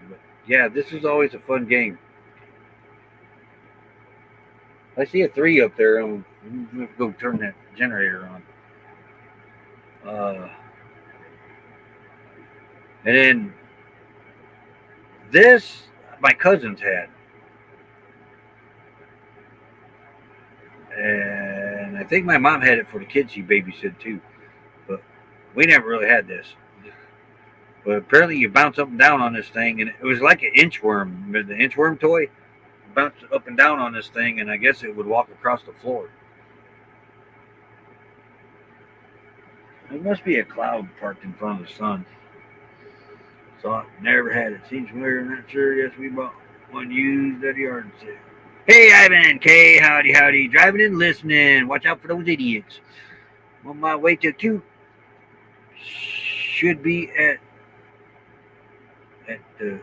But yeah, this is always a fun game. I see a 3 up there. I'm going to go turn that generator on. And then this, my cousins had. And I think my mom had it for the kids she babysat too. But we never really had this. But apparently you bounce up and down on this thing, and it was like an inchworm. The inchworm toy. Bounce up and down on this thing, and I guess it would walk across the floor. It must be a cloud parked in front of the sun. So I never had it. Seems familiar, I'm not sure. Yes, we bought one used at the yard sale. Hey, Ivan, Kay, howdy. Driving and listening. Watch out for those idiots. I'm on my way to Cute. Should be at the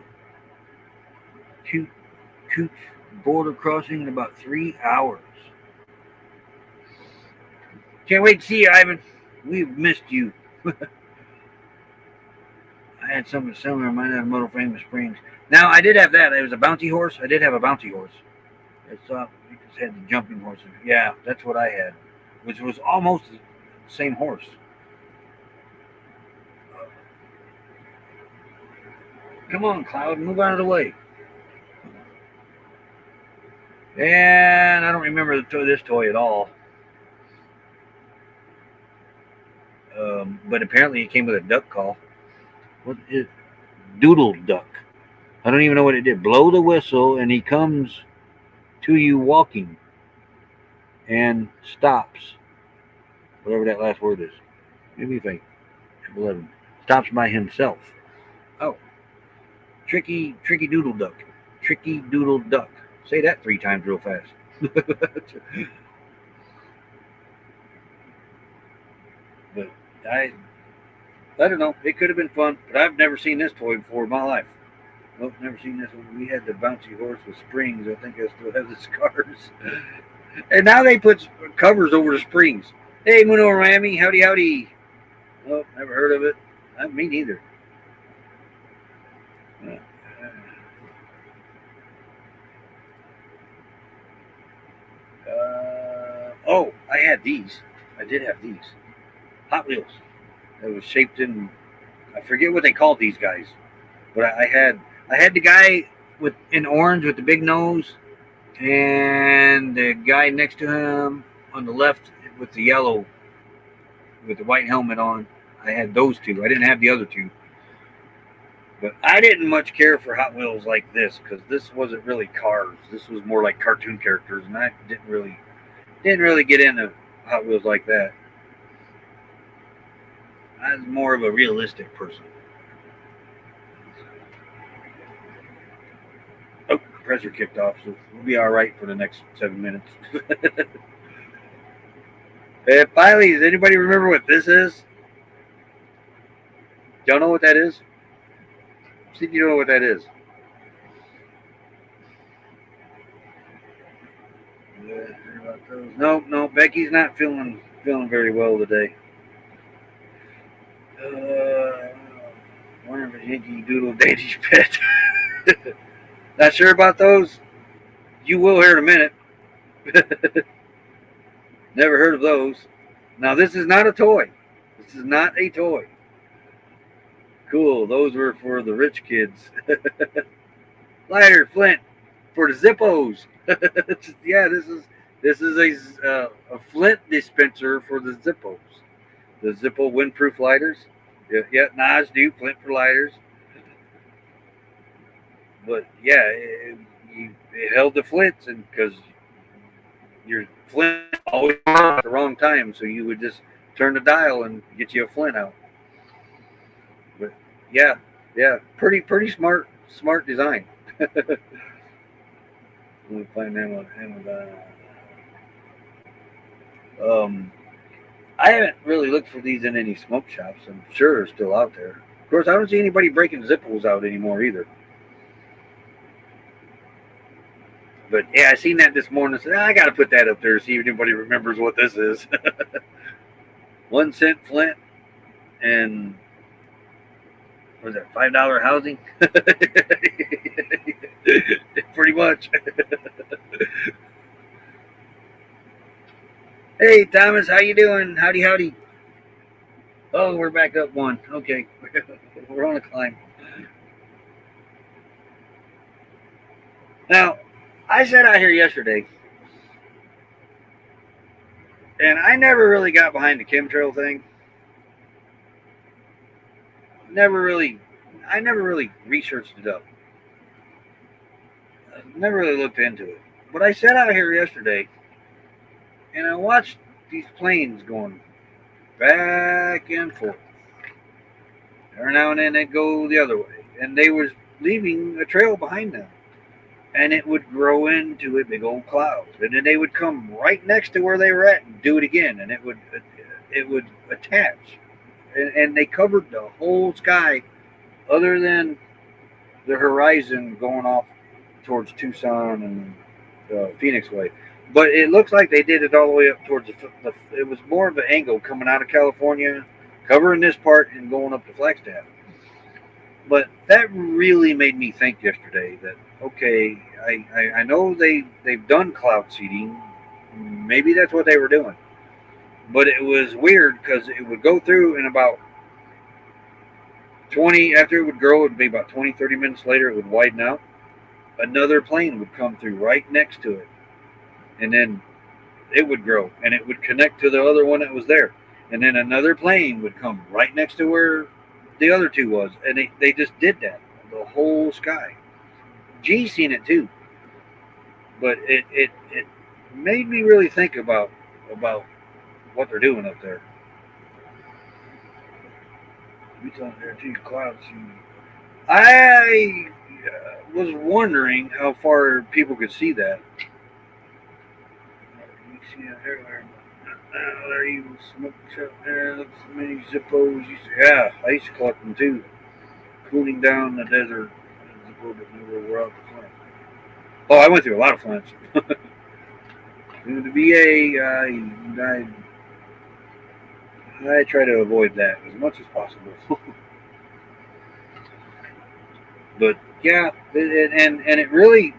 Cute border crossing in about 3 hours. Can't wait to see you, Ivan. We've missed you. I had something similar. Mine had a Motor Famous Springs. Now, I did have that. It was a bounty horse. I did have a bounty horse. It's we just had the jumping horse. Yeah, that's what I had, which was almost the same horse. Come on, Cloud, move out of the way. And I don't remember this toy at all. But apparently it came with a duck call. What is Doodle Duck? I don't even know what it did. Blow the whistle and he comes to you walking and stops. whatever that last word is. Maybe if I 11 stops by himself. Oh, tricky doodle duck. Tricky doodle duck. Say that 3 times real fast. But I don't know. It could have been fun, but I've never seen this toy before in my life. Nope, never seen this one. We had the bouncy horse with springs. I think I still have the scars. And now they put covers over the springs. Hey, Muno Miami, howdy howdy. Oh, never heard of it. Me neither. Oh, I had these. I did have these. Hot Wheels. It was shaped in, I forget what they called these guys, but I had the guy with in orange with the big nose, and the guy next to him on the left with the yellow with the white helmet on. I had those two. I didn't have the other two. But I didn't much care for Hot Wheels like this because this wasn't really cars. This was more like cartoon characters, and I didn't really get into Hot Wheels like that. I was more of a realistic person. Oh, compressor kicked off, so we'll be all right for the next 7 minutes. And finally, does anybody remember what this is? Y'all know what that is? See if you know what that is. No, Becky's not feeling very well today. Wonder if it's Yankee Doodle Dandy's pet. Not sure about those? You will here in a minute. Never heard of those. Now, this is not a toy. This is not a toy. Cool. Those were for the rich kids. Lighter, Flint, for the Zippos. Yeah, this is a Flint dispenser for the Zippos. The Zippo windproof lighters. Yeah, Nas do Flint for lighters. But yeah, it held the Flints, and because your Flint always at the wrong time, so you would just turn the dial and get you a Flint out. But yeah, pretty smart design. Let me find them on Amazon. I haven't really looked for these in any smoke shops. I'm sure they're still out there. Of course, I don't see anybody breaking Zippos out anymore either. But yeah, I seen that this morning. I said, I got to put that up there to see if anybody remembers what this is. 1 cent Flint and what was that, $5 housing? Pretty much. Hey Thomas, how you doing? Howdy. Oh, we're back up 1. Okay, we're on a climb. Now, I sat out here yesterday, and I never really got behind the chemtrail thing. I never really researched it up. I never really looked into it. But I sat out here yesterday, and I watched these planes going back and forth. Every now and then they'd go the other way, and they was leaving a trail behind them. And it would grow into a big old cloud, and then they would come right next to where they were at and do it again, and it would attach, and they covered the whole sky, other than the horizon going off towards Tucson and Phoenix way. But it looks like they did it all the way up towards it was more of an angle coming out of California, covering this part and going up to Flagstaff. But that really made me think yesterday that, okay, I know they've done cloud seeding. Maybe that's what they were doing. But it was weird because it would go through and about 20, after it would grow, it would be about 20, 30 minutes later, it would widen out. Another plane would come through right next to it. And then it would grow and it would connect to the other one that was there. And then another plane would come right next to where the other two was, and they just did that the whole sky. G's seen it too, but it made me really think about what they're doing up there. It's on there too, clouds. I was wondering how far people could see that. You see that there? There you smoke shop there. Look so many Zippos. Yeah, I used to collect them too. Cooling down the desert. Zippo, but never were out the Flint. Oh, I went through a lot of Flints. Through the VA, I try to avoid that as much as possible. But yeah, and it really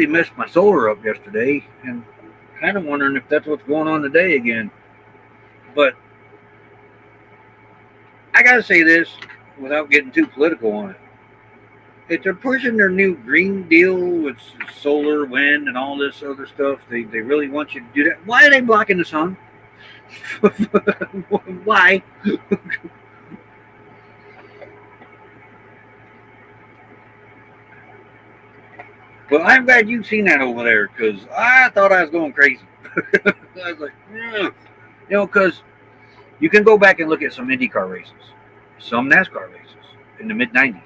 messed my solar up yesterday, and kind of wondering if that's what's going on today again. But I gotta say this without getting too political on it. If they're pushing their new Green Deal with solar, wind, and all this other stuff, they really want you to do that. Why are they blocking the sun? Why? Well, I'm glad you've seen that over there, because I thought I was going crazy. I was like, because you can go back and look at some IndyCar races, some NASCAR races in the mid-90s.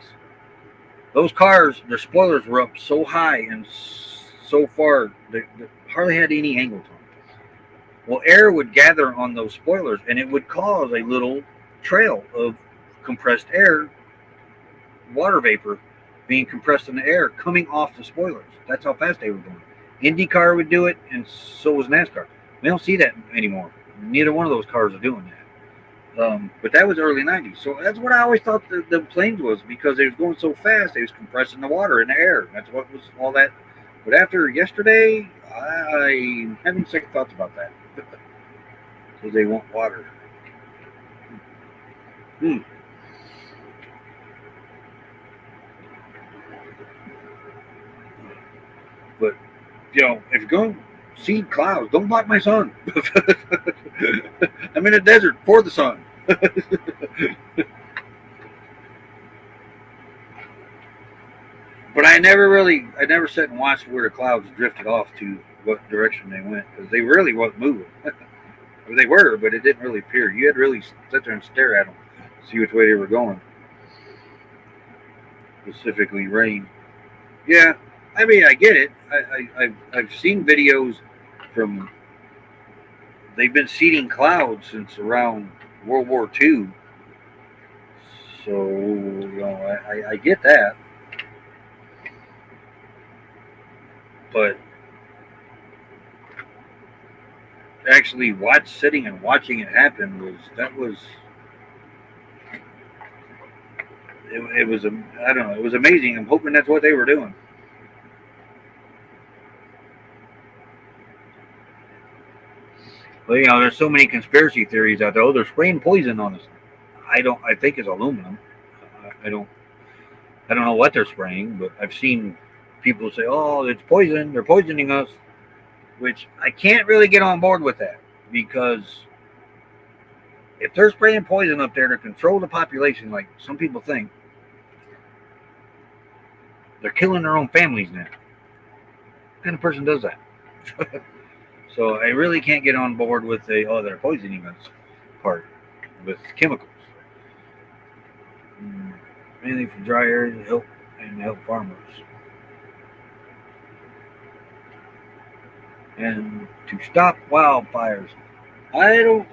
Those cars, their spoilers were up so high and so far, they hardly had any angle to them. Well, air would gather on those spoilers, and it would cause a little trail of compressed air, water vapor, being compressed in the air coming off the spoilers. That's how fast they were going. IndyCar would do it, and so was NASCAR. We don't see that anymore. Neither one of those cars are doing that. But that was early 90s. So that's what I always thought the planes was, because they was going so fast, they was compressing the water in the air. That's what was all that. But after yesterday, I'm having second thoughts about that. Because they want water. But, if you're going to see clouds, don't block my sun. I'm in a desert for the sun. But I never sat and watched where the clouds drifted off to, what direction they went, because they really wasn't moving. They were, but it didn't really appear. You had to really sit there and stare at them, see which way they were going. Specifically rain. Yeah, I mean, I get it. I've seen videos from, they've been seeding clouds since around World War II. So, I get that. But actually sitting and watching it happen it was I don't know, it was amazing. I'm hoping that's what they were doing. Well, there's so many conspiracy theories out there. Oh, they're spraying poison on us. I think it's aluminum. I don't know what they're spraying, but I've seen people say, oh, it's poison, they're poisoning us, which I can't really get on board with that, because if they're spraying poison up there to control the population, like some people think, they're killing their own families now. What kind of person does that? So I really can't get on board with they're poisoning us part with chemicals. Mainly for dry areas and help farmers. And to stop wildfires. I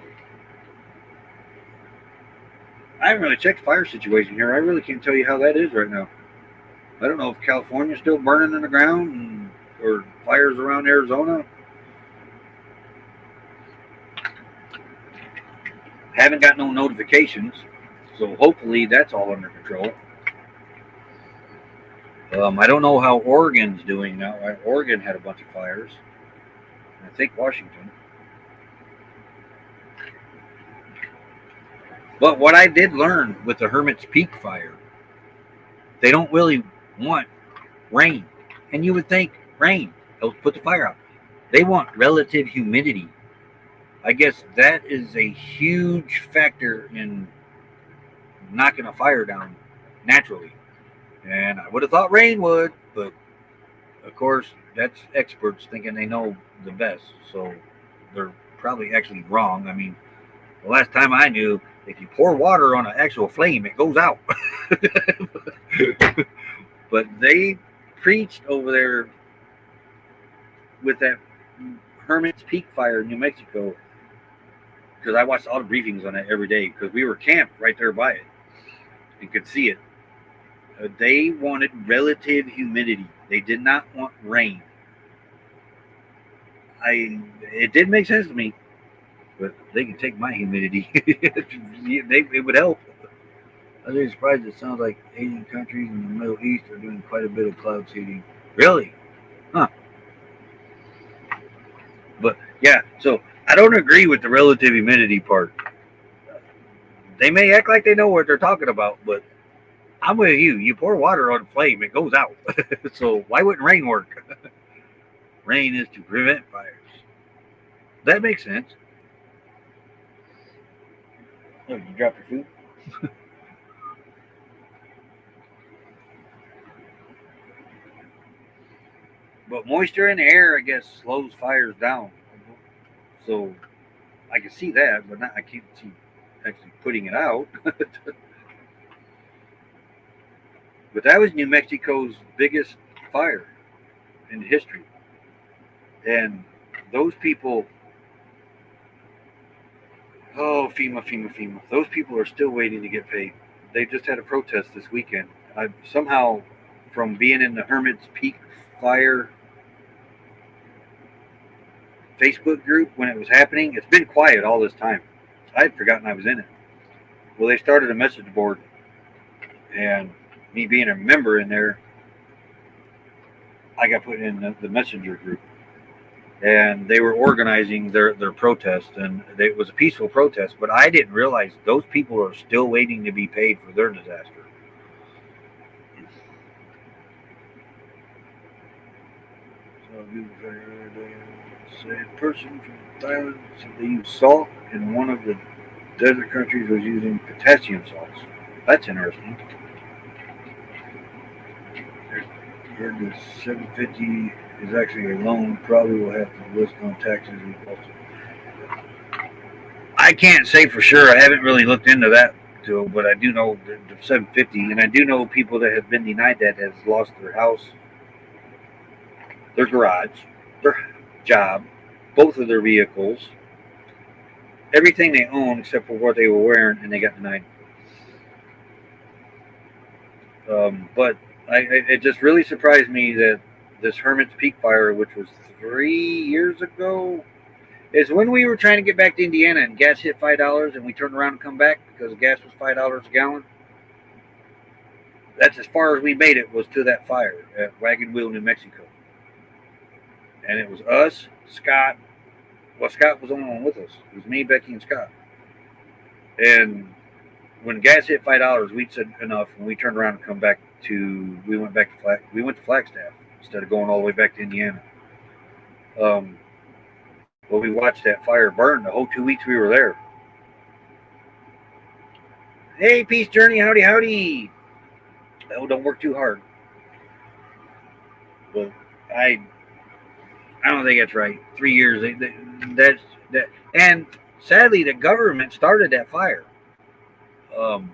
haven't really checked the fire situation here. I really can't tell you how that is right now. I don't know if California's still burning in the ground or fires around Arizona. Haven't got no notifications, so hopefully that's all under control. I don't know how Oregon's doing now. Oregon had a bunch of fires. I think Washington. But what I did learn with the Hermit's Peak fire, they don't really want rain. And you would think rain helps put the fire out. They want relative humidity. I guess that is a huge factor in knocking a fire down naturally. And I would have thought rain would, but of course that's experts thinking they know the best. So they're probably actually wrong. I mean, the last time I knew, if you pour water on an actual flame, it goes out. But they preached over there with that Hermit's Peak fire in New Mexico, because I watched all the briefings on it every day because we were camped right there by it. You could see it. They wanted relative humidity. They did not want rain. It did make sense to me, but they can take my humidity. It would help. I was really surprised. It sounds like Asian countries in the Middle East are doing quite a bit of cloud seeding. Really? Huh. But yeah, so I don't agree with the relative humidity part. They may act like they know what they're talking about, but I'm with you. You pour water on a flame, it goes out. So why wouldn't rain work? Rain is to prevent fires. That makes sense. Oh, you dropped your food? But moisture in the air, I guess, slows fires down. So I can see that, but I can't see actually putting it out. But that was New Mexico's biggest fire in history. And those people, oh, FEMA. Those people are still waiting to get paid. They just had a protest this weekend. Somehow, from being in the Hermit's Peak fire Facebook group when it was happening, it's been quiet all this time. I'd forgotten I was in it. Well, they started a message board, and me being a member in there, I got put in the messenger group, and they were organizing their protest, and it was a peaceful protest, but I didn't realize those people are still waiting to be paid for their disaster. So a person from Thailand said they used salt, and one of the desert countries was using potassium salts. That's interesting. Heard the 750 is actually a loan. Probably will have to list on taxes. I can't say for sure. I haven't really looked into that, too, but I do know the 750, and I do know people that have been denied that has lost their house, their garage, their job, both of their vehicles, everything they own except for what they were wearing, and they got denied. But it just really surprised me that this Hermit's Peak fire, which was 3 years ago, is when we were trying to get back to Indiana and gas hit $5 and we turned around and come back because gas was $5 a gallon. That's as far as we made it, was to that fire at Wagon Wheel, New Mexico. And it was us, Scott. Well, Scott was the only one with us. It was me, Becky, and Scott. And when gas hit $5, we said enough, and we turned around and we went to Flagstaff instead of going all the way back to Indiana. Well, we watched that fire burn the whole 2 weeks we were there. Hey, Peace Journey, howdy. Oh, don't work too hard. But I don't think that's right. 3 years. That. And sadly, the government started that fire. And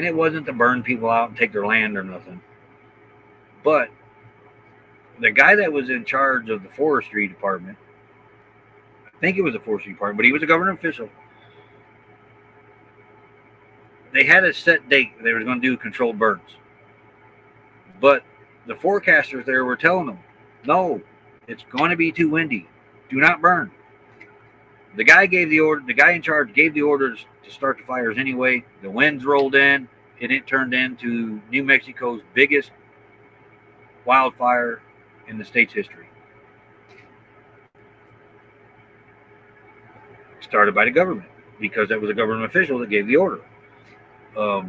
it wasn't to burn people out and take their land or nothing. But the guy that was in charge of the forestry department, I think it was the forestry department, but he was a government official. They had a set date they were going to do controlled burns. But the forecasters there were telling them, no, it's going to be too windy. Do not burn. The guy in charge gave the orders to start the fires anyway. The winds rolled in, and it turned into New Mexico's biggest wildfire in the state's history. Started by the government, because that was a government official that gave the order. I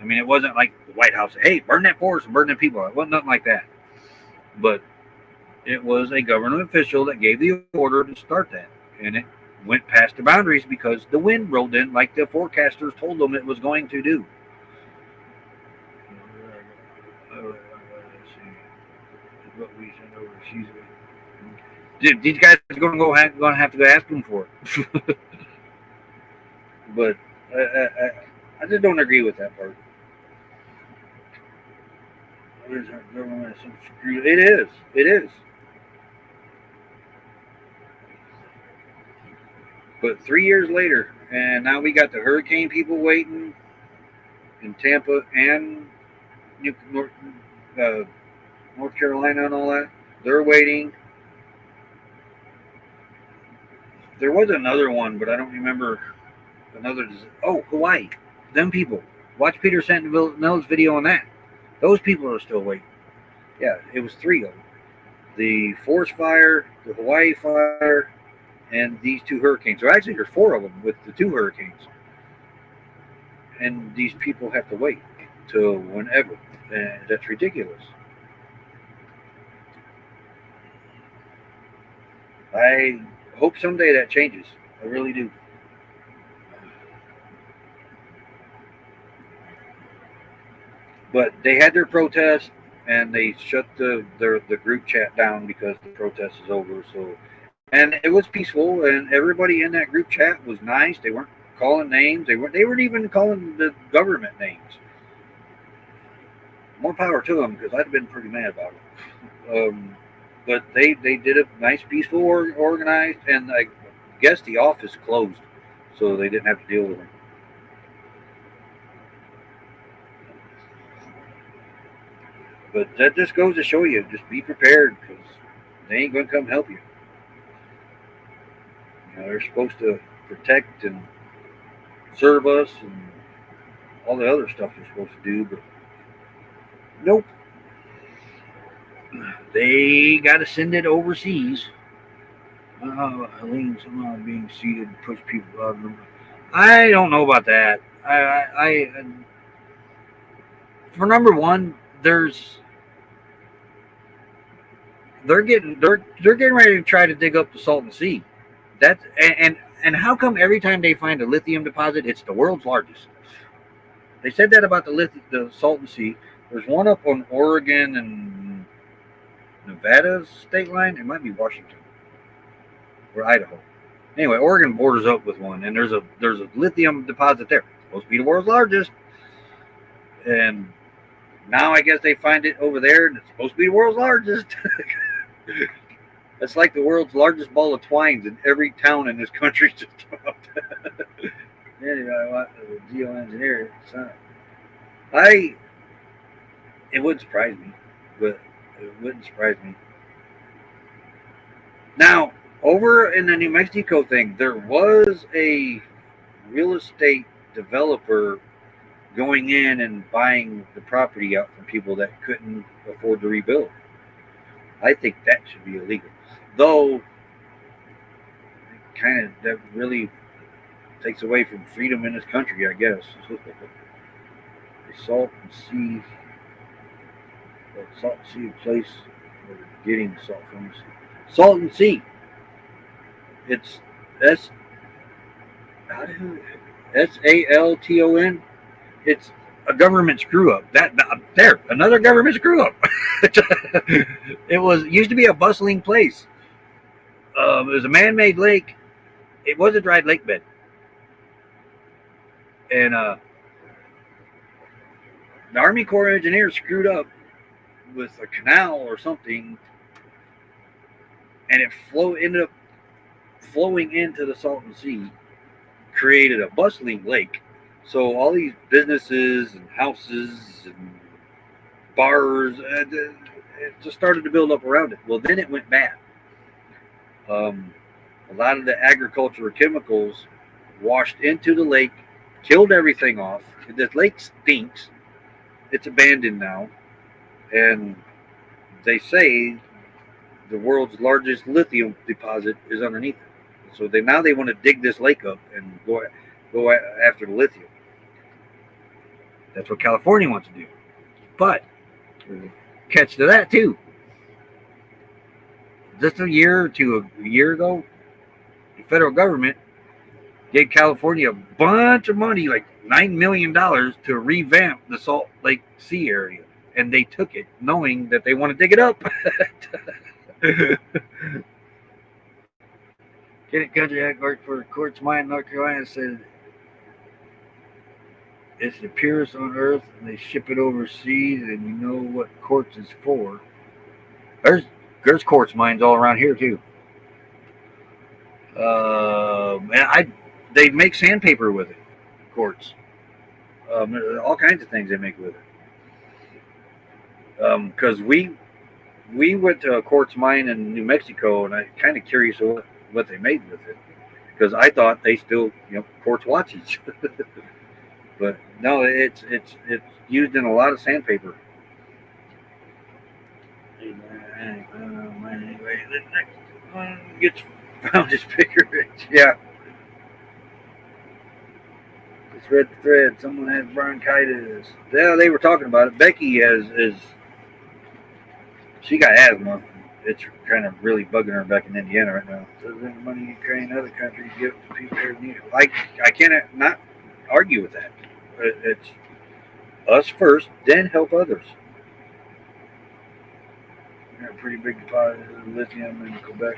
mean, it wasn't like the White House said, hey, burn that forest and burn them people. It wasn't nothing like that. But it was a government official that gave the order to start that. And it went past the boundaries because the wind rolled in like the forecasters told them it was going to do. What we sent over. These guys are going to have to go ask them for it. But I just don't agree with that part. It is. It is. But 3 years later, and now we got the hurricane people waiting in Tampa and North, uh, North Carolina and all that. They're waiting. There was another one, but I don't remember another. Oh, Hawaii. Them people. Watch Peter Santinel's video on that. Those people are still waiting. Yeah, it was three of them. The forest fire, the Hawaii fire, and these two hurricanes. So actually, there's four of them with the two hurricanes. And these people have to wait till whenever. And that's ridiculous. I hope someday that changes. I really do. But they had their protest, and they shut the group chat down because the protest is over. So, and it was peaceful, and everybody in that group chat was nice. They weren't calling names. They weren't even calling the government names. More power to them, because I'd have been pretty mad about it. But they did a nice, peaceful, organized, and I guess the office closed, so they didn't have to deal with them. But that just goes to show you, just be prepared, because they ain't going to come help you. You know, they're supposed to protect and serve us and all the other stuff they're supposed to do, but nope. They got to send it overseas. Helene somehow being seated to push people out of them. I don't know about that. I for number one, they're getting ready to try to dig up the Salton Sea. That's and how come every time they find a lithium deposit, it's the world's largest? They said that about the Salton Sea. There's one up on Oregon and Nevada state line. It might be Washington or Idaho. Anyway, Oregon borders up with one, and there's a lithium deposit there. It's supposed to be the world's largest, and now I guess they find it over there, and it's supposed to be the world's largest. It's like the world's largest ball of twines in every town in this country. Just about. Anyway, what the geoengineer? It wouldn't surprise me, but it wouldn't surprise me. Now, over in the New Mexico thing, there was a real estate developer going in and buying the property out from people that couldn't afford to rebuild. I think that should be illegal. Though, that really takes away from freedom in this country, I guess. The Salton Sea, a place where they're getting salt from the sea. Salton Sea. It's SALTON. It's a government screw up. Another government screw up. It used to be a bustling place. It was a man-made lake. It was a dried lake bed, and the Army Corps of Engineers screwed up with a canal or something, and it ended up flowing into the Salton Sea, created a bustling lake. So all these businesses and houses and bars, it just started to build up around it. Well, then it went bad. A lot of the agricultural chemicals washed into the lake, killed everything off. This lake stinks. It's abandoned now. And they say the world's largest lithium deposit is underneath it. So now they want to dig this lake up and go after the lithium. That's what California wants to do. But catch to that too. Just a year ago, the federal government gave California a bunch of money, like $9 million, to revamp the Salt Lake Sea area. And they took it knowing that they want to dig it up. Kennett Country Act worked for Quartz Mine, North Carolina, said it's the purest on earth, and they ship it overseas, and you know what quartz is for. There's quartz mines all around here too. And they make sandpaper with it, quartz. All kinds of things they make with it. Because we went to a quartz mine in New Mexico, and I'm kind of curious what they made with it, because I thought they still quartz watches, but no, it's used in a lot of sandpaper. Anyway, the next one gets found is bigger. Yeah. Just read the thread. Someone had bronchitis. Yeah, they were talking about it. Becky she got asthma. It's kind of really bugging her back in Indiana right now. So the money Ukraine, other countries give to people who need it. I can't not argue with that. It's us first, then help others. Got a pretty big deposit of lithium in Quebec.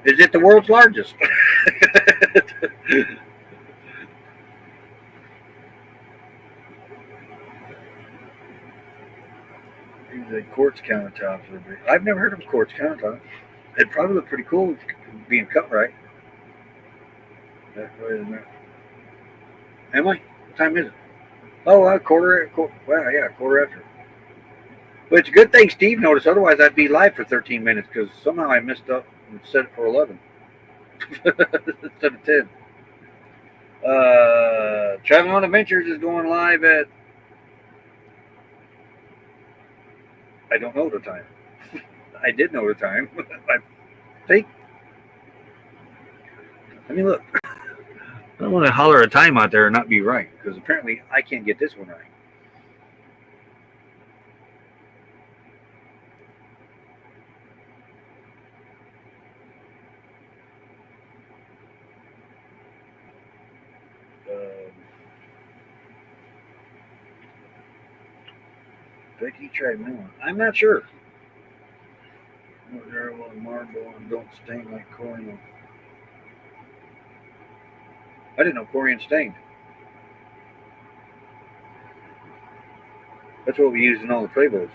Is it the world's largest? The quartz countertops are big. I've never heard of quartz countertops. It'd probably look pretty cool being cut right. Wait a minute. Am I? What time is it? Oh, quarter. Well, yeah, quarter after. But it's a good thing Steve noticed. Otherwise, I'd be live for 13 minutes because somehow I messed up and set it for 11 instead of 10. Traveling on Adventures is going live at, I don't know the time. I did know the time. I think. Let me look. I don't want to holler a time out there and not be right, because apparently I can't get this one right. Becky tried new one. I'm not sure. Marble and don't stain like corian. I didn't know corian stained. That's what we use in all the Playboys.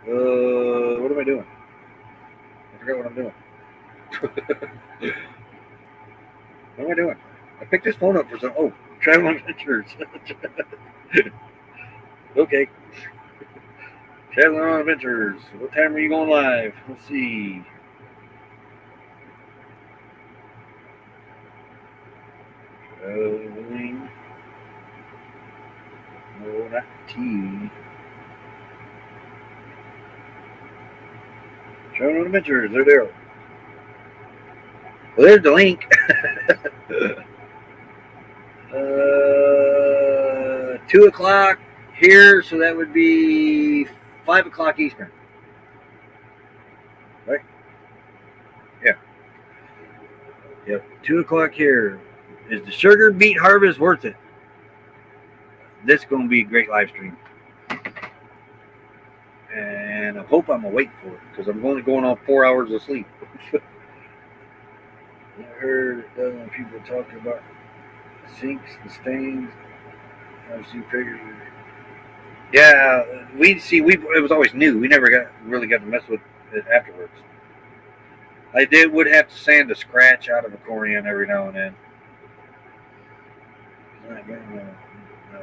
What am I doing? I forgot what I'm doing. What am I doing? I picked this phone up for some. Oh, Travel Adventures. Okay. Traveling on Adventures. What time are you going live? Let's see. Traveling. No, not T. Traveling on Adventures. There they are. Well, there's the link. 2 o'clock here, so that would be 5 o'clock Eastern. Right? Yeah. Yep. 2 o'clock here. Is the sugar beet harvest worth it? This is going to be a great live stream. And I hope I'm awake for it, because I'm only going on 4 hours of sleep. I heard a dozen people talking about the sinks, the stains. I've seen pictures. Yeah, it was always new. We never really got to mess with it afterwards. I would have to sand a scratch out of a corian every now and then.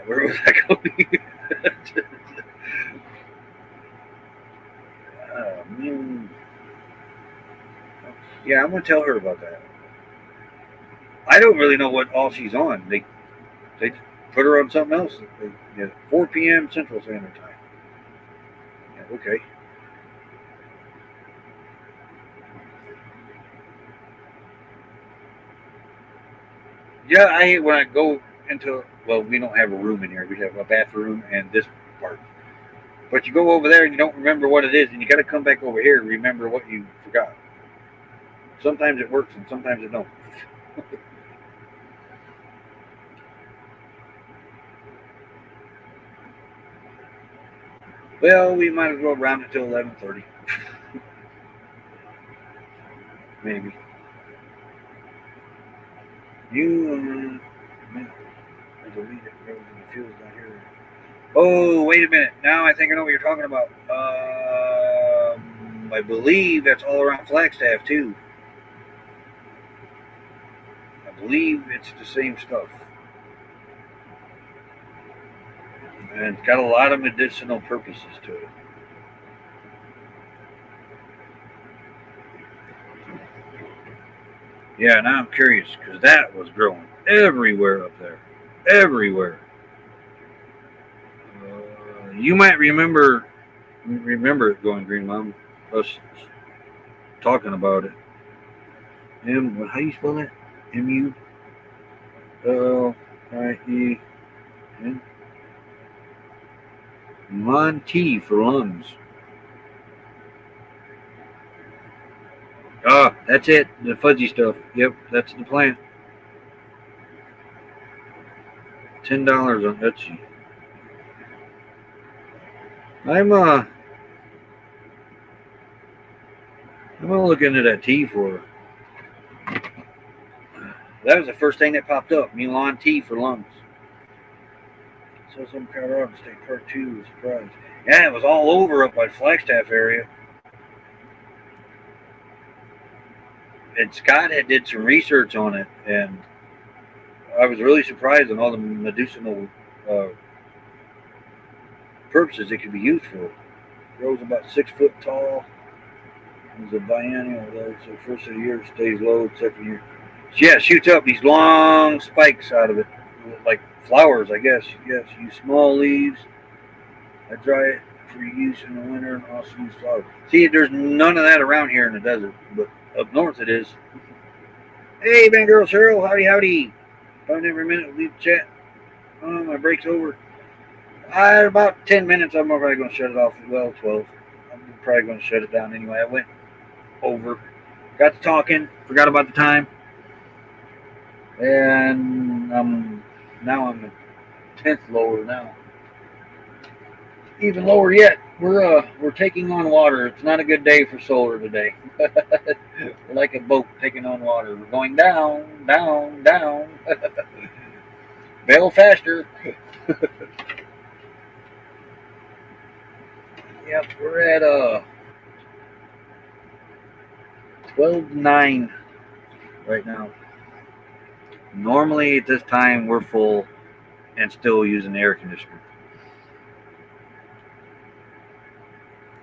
Where was I going? Yeah, I'm gonna tell her about that. I don't really know what all she's on. They put her on something else. 4 p.m. Central Standard Time. Yeah, okay. Yeah, I hate when I go into. Well, we don't have a room in here. We have a bathroom and this part. But you go over there and you don't remember what it is, and you got to come back over here and remember what you forgot. Sometimes it works and sometimes it don't. Well, we might as well round it till 11:30. maybe. I believe it grows in the fields down here. Oh, wait a minute. Now I think I know what you're talking about. I believe that's all around Flagstaff, too. I believe it's the same stuff. And it's got a lot of medicinal purposes to it. Yeah, now I'm curious, because that was growing everywhere up there. Everywhere. You might remember it going green, Mom. Us talking about it. How you spell that? MULIE. Monty for lungs. Ah, that's it. The fuzzy stuff. Yep, that's the plant. $10 on Etsy. I'm gonna look into that tea for her. That was the first thing that popped up. Milan tea for lungs. So some Colorado State Part 2 was surprised. Yeah, it was all over up by the Flagstaff area. And Scott had did some research on it, and I was really surprised on all the medicinal purposes it could be used for. It grows about 6 foot tall. It's a biennial, though, so first of the year it stays low, second year. Yeah, it shoots up these long spikes out of it, like flowers, I guess. Yes, use small leaves. I dry it for use in the winter and also use flowers. See, there's none of that around here in the desert, but up north it is. Hey, man, girl, Cheryl, howdy. Phone every minute, leave the chat. Oh, my break's over. About 10 minutes, I'm probably going to shut it off. Well, 12. I'm probably going to shut it down anyway. I went over, got to talking, forgot about the time. And now I'm a tenth lower now. Even lower yet. We're taking on water. It's not a good day for solar today. We're like a boat taking on water. We're going down, down, down. Bail faster. Yep, we're at 12:09 right now. Normally at this time we're full and still using the air conditioner.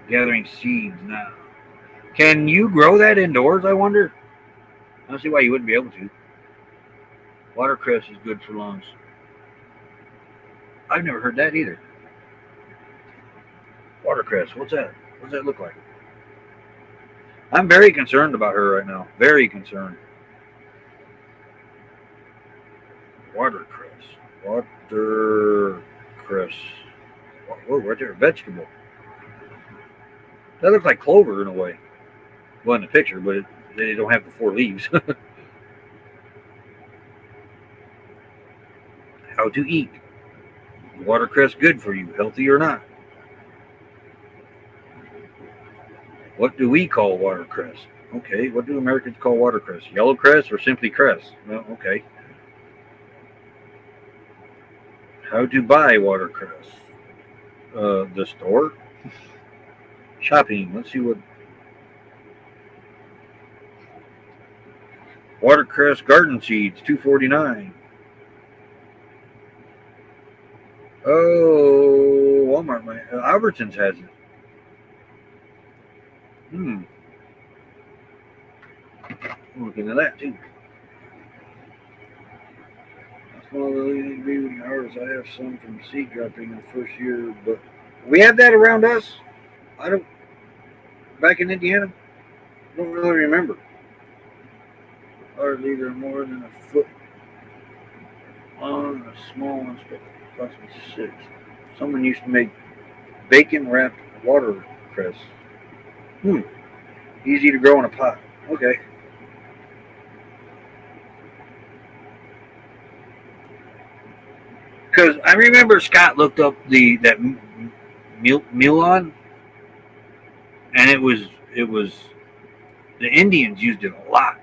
Gathering seeds now. Can you grow that indoors, I wonder? I don't see why you wouldn't be able to. Watercress is good for lungs. I've never heard that either. Watercress, what's that? What does that look like? I'm very concerned about her right now. Very concerned. Watercress. Watercress. Whoa, right there, vegetable. That looks like clover in a way. Well, in the picture, but they don't have the 4 leaves. How to eat. Watercress good for you, healthy or not? What do we call watercress? Okay, what do Americans call watercress? Yellow cress or simply cress? Well, okay. How to buy watercress? The store? Shopping. Let's see what. Watercress garden seeds, $2.49. Oh, Walmart. Albertsons has it. I'm looking at that too. That's one of the leading ingredient harvest. I have some from seed dropping in the first year, but we have that around us. I don't. Back in Indiana, don't really remember. Hardly they're more than a foot long, a small one's approximately 6. Someone used to make bacon wrapped watercress. Easy to grow in a pot. Okay. Because I remember Scott looked up that Milan, and it was The Indians used it a lot,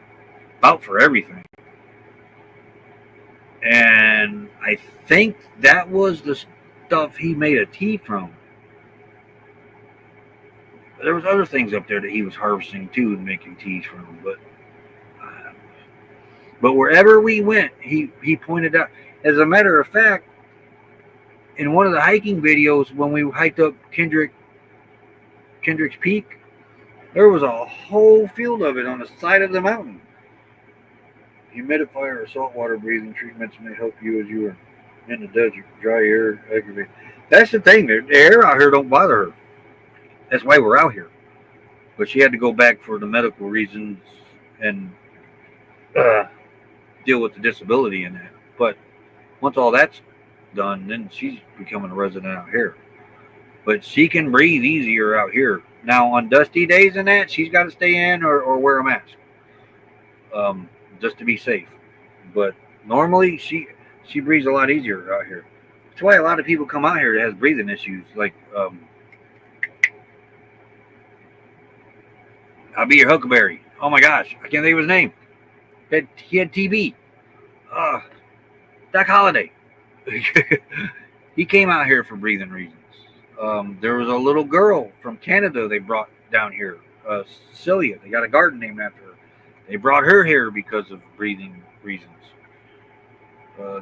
about for everything. And I think that was the stuff he made a tea from. There was other things up there that he was harvesting too and making teas from. But wherever we went, he pointed out. As a matter of fact, in one of the hiking videos when we hiked up Kendrick's Peak, there was a whole field of it on the side of the mountain. Humidifier or saltwater breathing treatments may help you as you are in the desert. Dry air aggravate. That's the thing. The air out here don't bother her. That's why we're out here. But she had to go back for the medical reasons and deal with the disability in that. But once all that's done, then she's becoming a resident out here. But she can breathe easier out here. Now, on dusty days and that, she's got to stay in or wear a mask, just to be safe. But normally, she breathes a lot easier out here. That's why a lot of people come out here that has breathing issues. Like, I'll be your Huckleberry. Oh my gosh, I can't think of his name. He had TB. Doc Holliday. He came out here for breathing reasons. There was a little girl from Canada they brought down here, Celia. They got a garden named after her. They brought her here because of breathing reasons.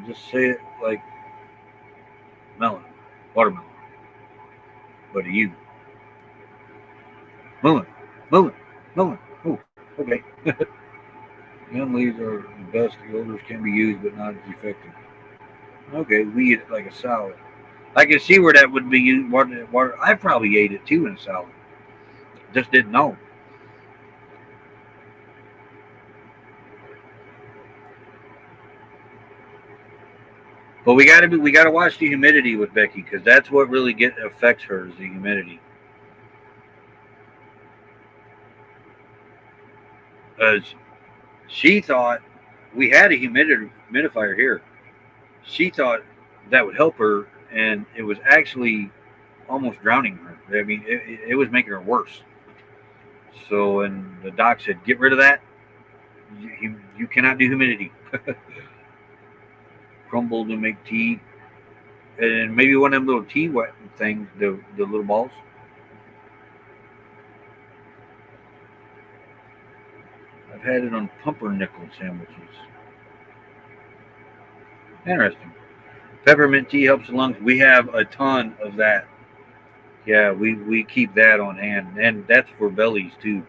Just say it like melon, watermelon. But you. Melon. Oh, okay. Young leaves are the best. The olders can be used, but not as effective. Okay, we eat it like a salad. I can see where that would be used. Water. I probably ate it too in a salad. Just didn't know. But we gotta watch the humidity with Becky because that's what really affects her is the humidity. Because she thought we had a humidifier here. She thought that would help her, and it was actually almost drowning her. I mean, it was making her worse. So, and the doc said, get rid of that. You cannot do humidity. Crumble to make tea. And maybe one of them little tea wet things, the little balls. I've had it on pumpernickel sandwiches. Interesting. Peppermint tea helps the lungs. We have a ton of that. Yeah, we keep that on hand, and that's for bellies too.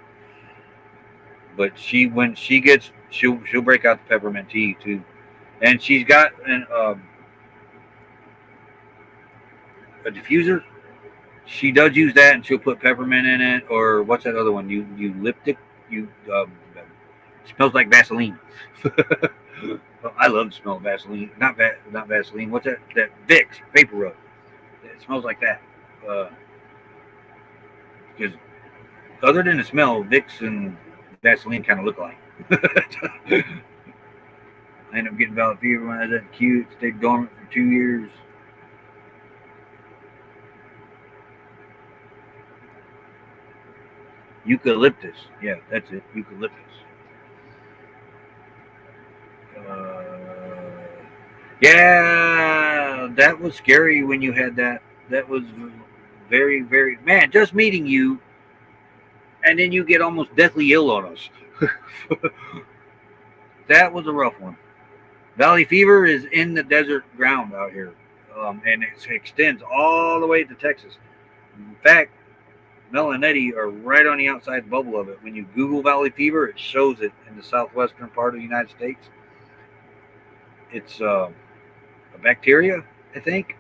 But when she gets, she'll break out the peppermint tea too, and she's got a diffuser. She does use that, and she'll put peppermint in it, or what's that other one? Eucalyptic. Smells like Vaseline. I love the smell of Vaseline. Not Vaseline. What's that? That Vicks vapor rub. It smells like that. Because other than the smell, Vicks and Vaseline kind of look alike. I ended up getting valley fever when I was at the Q. It stayed dormant for 2 years. Eucalyptus. Yeah, that's it. Eucalyptus. Yeah, that was scary when you had that. That was very, very, man, just meeting you and then you get almost deathly ill on us. That was a rough one. Valley fever is in the desert ground out here, and it extends all the way to Texas. In fact, Mel and Eddie are right on the outside bubble of it. When you Google valley fever, it shows it in the southwestern part of the United States. It's a bacteria, I think,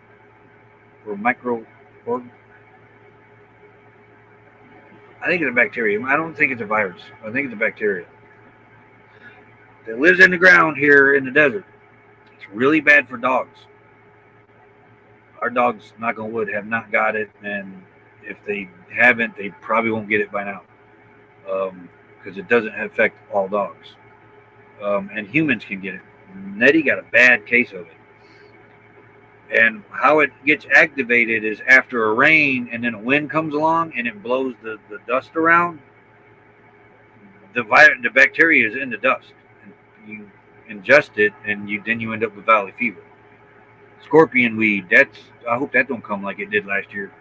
or microorganism. I think it's a bacteria. I don't think it's a virus. I think it's a bacteria that lives in the ground here in the desert. It's really bad for dogs. Our dogs, knock on wood, have not got it, and if they haven't, they probably won't get it by now, because it doesn't affect all dogs, and humans can get it. Nettie got a bad case of it, and how it gets activated is after a rain, and then a wind comes along, and it blows the dust around. the bacteria is in the dust. And you ingest it, and then you end up with valley fever. Scorpion weed. I hope that don't come like it did last year.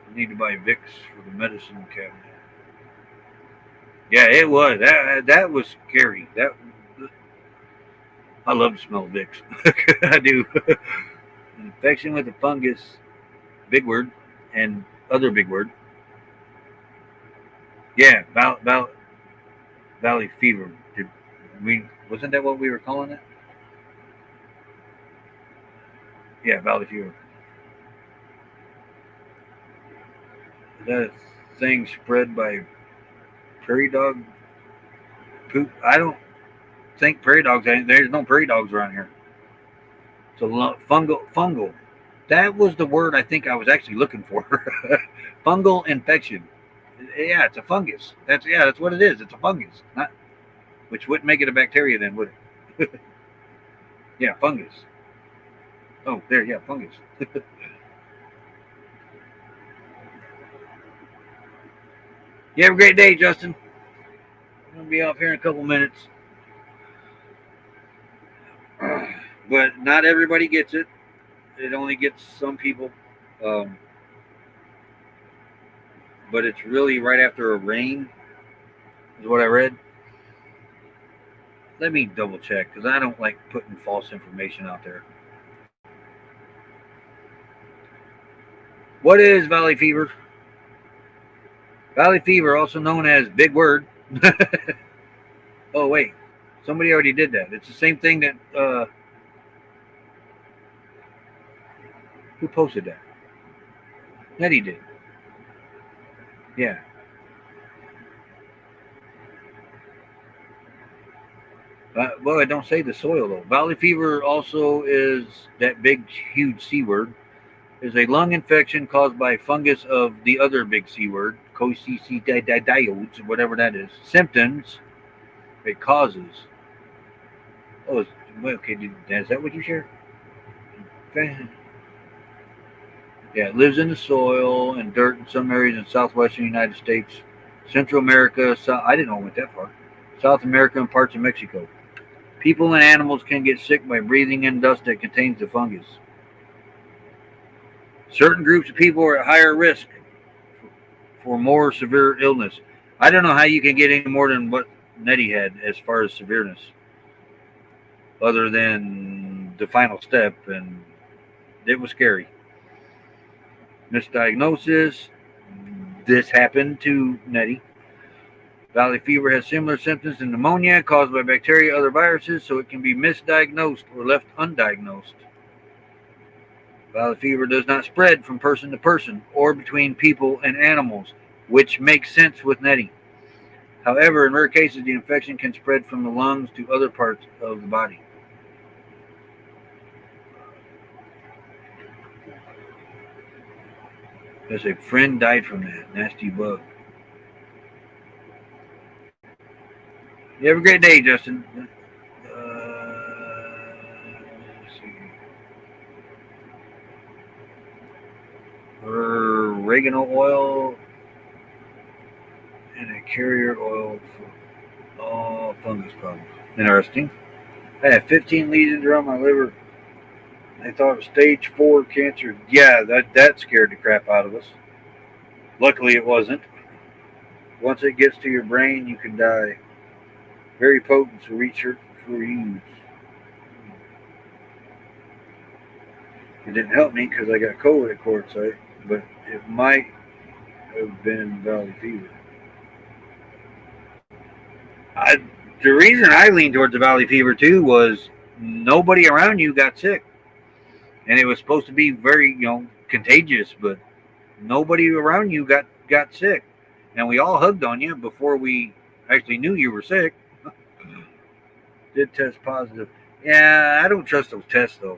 I need to buy Vicks for the medicine cabinet. Yeah, it was. That was scary. I love to smell Vicks. I do. Infection with a fungus, big word, and other big word. Yeah, valley fever. Wasn't that what we were calling it? Yeah, valley fever. Is that a thing spread by prairie dog poop? I don't think prairie dogs. There's no prairie dogs around here. So fungal. That was the word I think I was actually looking for. Fungal infection. Yeah, it's a fungus. That's what it is. It's a fungus. Which wouldn't make it a bacteria then, would it? Yeah, fungus. Oh, there, yeah, fungus. You have a great day, Justin. I'm going to be off here in a couple minutes. But not everybody gets it. It only gets some people. But it's really right after a rain, is what I read. Let me double check, because I don't like putting false information out there. What is valley fever? Valley fever, also known as big word. Oh, wait. Somebody already did that. It's the same thing that... who posted that? Nettie did. Yeah. Well, I don't say the soil, though. Valley fever also is that big, huge C word. Is a lung infection caused by fungus of the other big C word, coccidioides, whatever that is. Symptoms it causes. Oh, okay. Is that what you share? Okay. Yeah, it lives in the soil and dirt in some areas in southwestern United States, Central America. I didn't know it went that far. South America and parts of Mexico. People and animals can get sick by breathing in dust that contains the fungus. Certain groups of people are at higher risk for more severe illness. I don't know how you can get any more than what Nettie had as far as severeness, other than the final step, and it was scary. Misdiagnosis. This happened to Nettie. Valley fever has similar symptoms to pneumonia caused by bacteria, other viruses, so it can be misdiagnosed or left undiagnosed. Valley fever does not spread from person to person or between people and animals, which makes sense with Nettie. However, in rare cases, the infection can spread from the lungs to other parts of the body. There's a friend died from that nasty bug. You have a great day, Justin. Let's see. Oregano oil and a carrier oil for all fungus problems. Interesting. I had 15 lesions around my liver. They thought it was stage 4 cancer. Yeah, that scared the crap out of us. Luckily, it wasn't. Once it gets to your brain, you can die. Very potent, so research for use. It didn't help me because I got COVID at Quartzsite, but it might have been valley fever. The reason I leaned towards the valley fever too was nobody around you got sick, and it was supposed to be very contagious, but nobody around you got sick, and we all hugged on you before we actually knew you were sick. Did test positive. Yeah, I don't trust those tests though.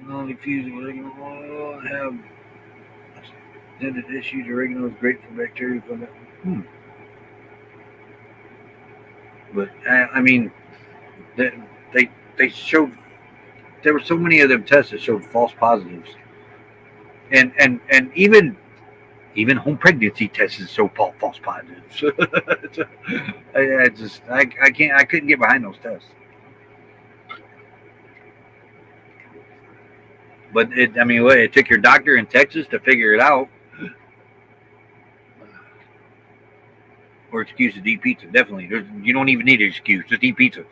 Only fusing oregano oil have extended issues. Oregano is great for bacteria. But I mean, they showed there were so many of them tests that showed false positives, and even Even home pregnancy tests is so false positive. I couldn't get behind those tests. But it took your doctor in Texas to figure it out. Or excuse to eat pizza, definitely. You don't even need an excuse, just eat pizza.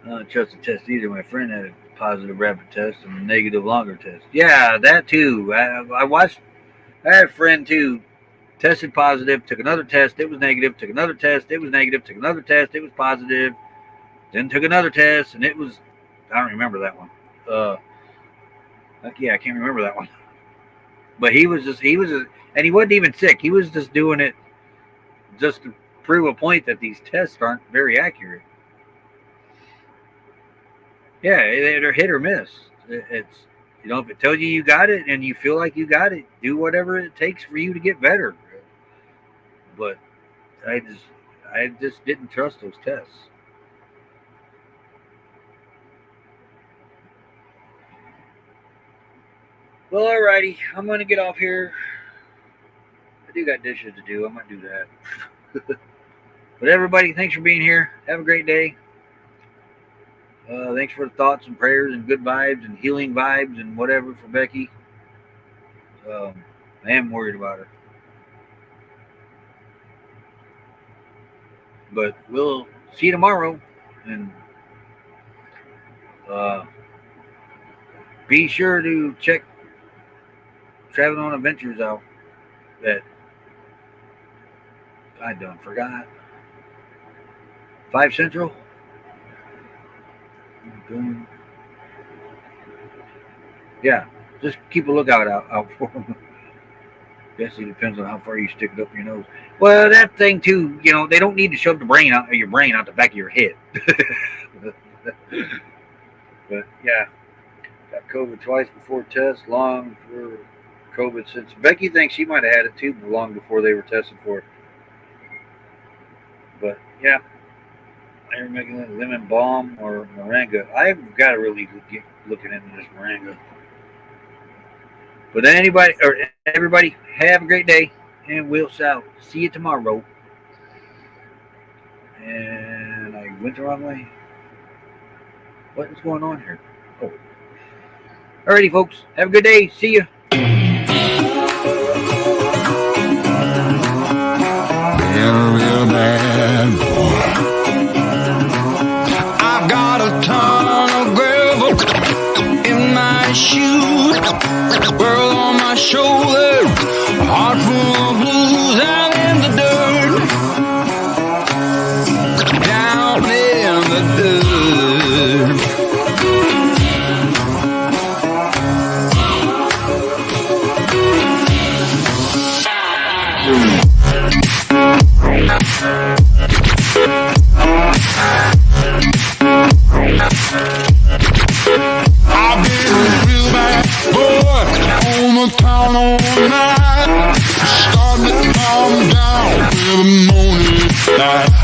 I don't trust the test either. My friend had a positive rapid test and a negative longer test. Yeah, that too. I had a friend too, tested positive, took another test, it was negative, took another test, it was negative, took another test, it was positive, then took another test, and it was, I don't remember that one. I can't remember that one. But and he wasn't even sick. He was just doing it just to prove a point that these tests aren't very accurate. Yeah, they're hit or miss. It's, if it tells you got it and you feel like you got it, do whatever it takes for you to get better. But I just didn't trust those tests. Well, alrighty, I'm gonna get off here. I do got dishes to do. I'm gonna do that. But everybody, thanks for being here. Have a great day. Thanks for the thoughts and prayers and good vibes and healing vibes and whatever for Becky. I am worried about her. But we'll see you tomorrow. And be sure to check Traveling on Adventures out that I done forgot. 5 Central. Yeah, just keep a lookout out for them. Guess it depends on how far you stick it up your nose. Well, that thing too, they don't need to shove the brain out of your brain out the back of your head. But yeah, got COVID twice before test, long before COVID since. Becky thinks she might have had it too long before they were tested for it. But yeah, they're making it lemon balm or moringa. I've got to really get looking into this moringa. But everybody, have a great day, and we'll see you tomorrow. And I went the wrong way. What is going on here? Oh. Alrighty, folks. Have a good day. See you. Real bad boy. I've got a ton of gravel in my shoes, world on my shoulder, a heart full of blues out in the dirt, down in the dirt. I've been a real bad boy on the town all night, starting to calm down in the morning light.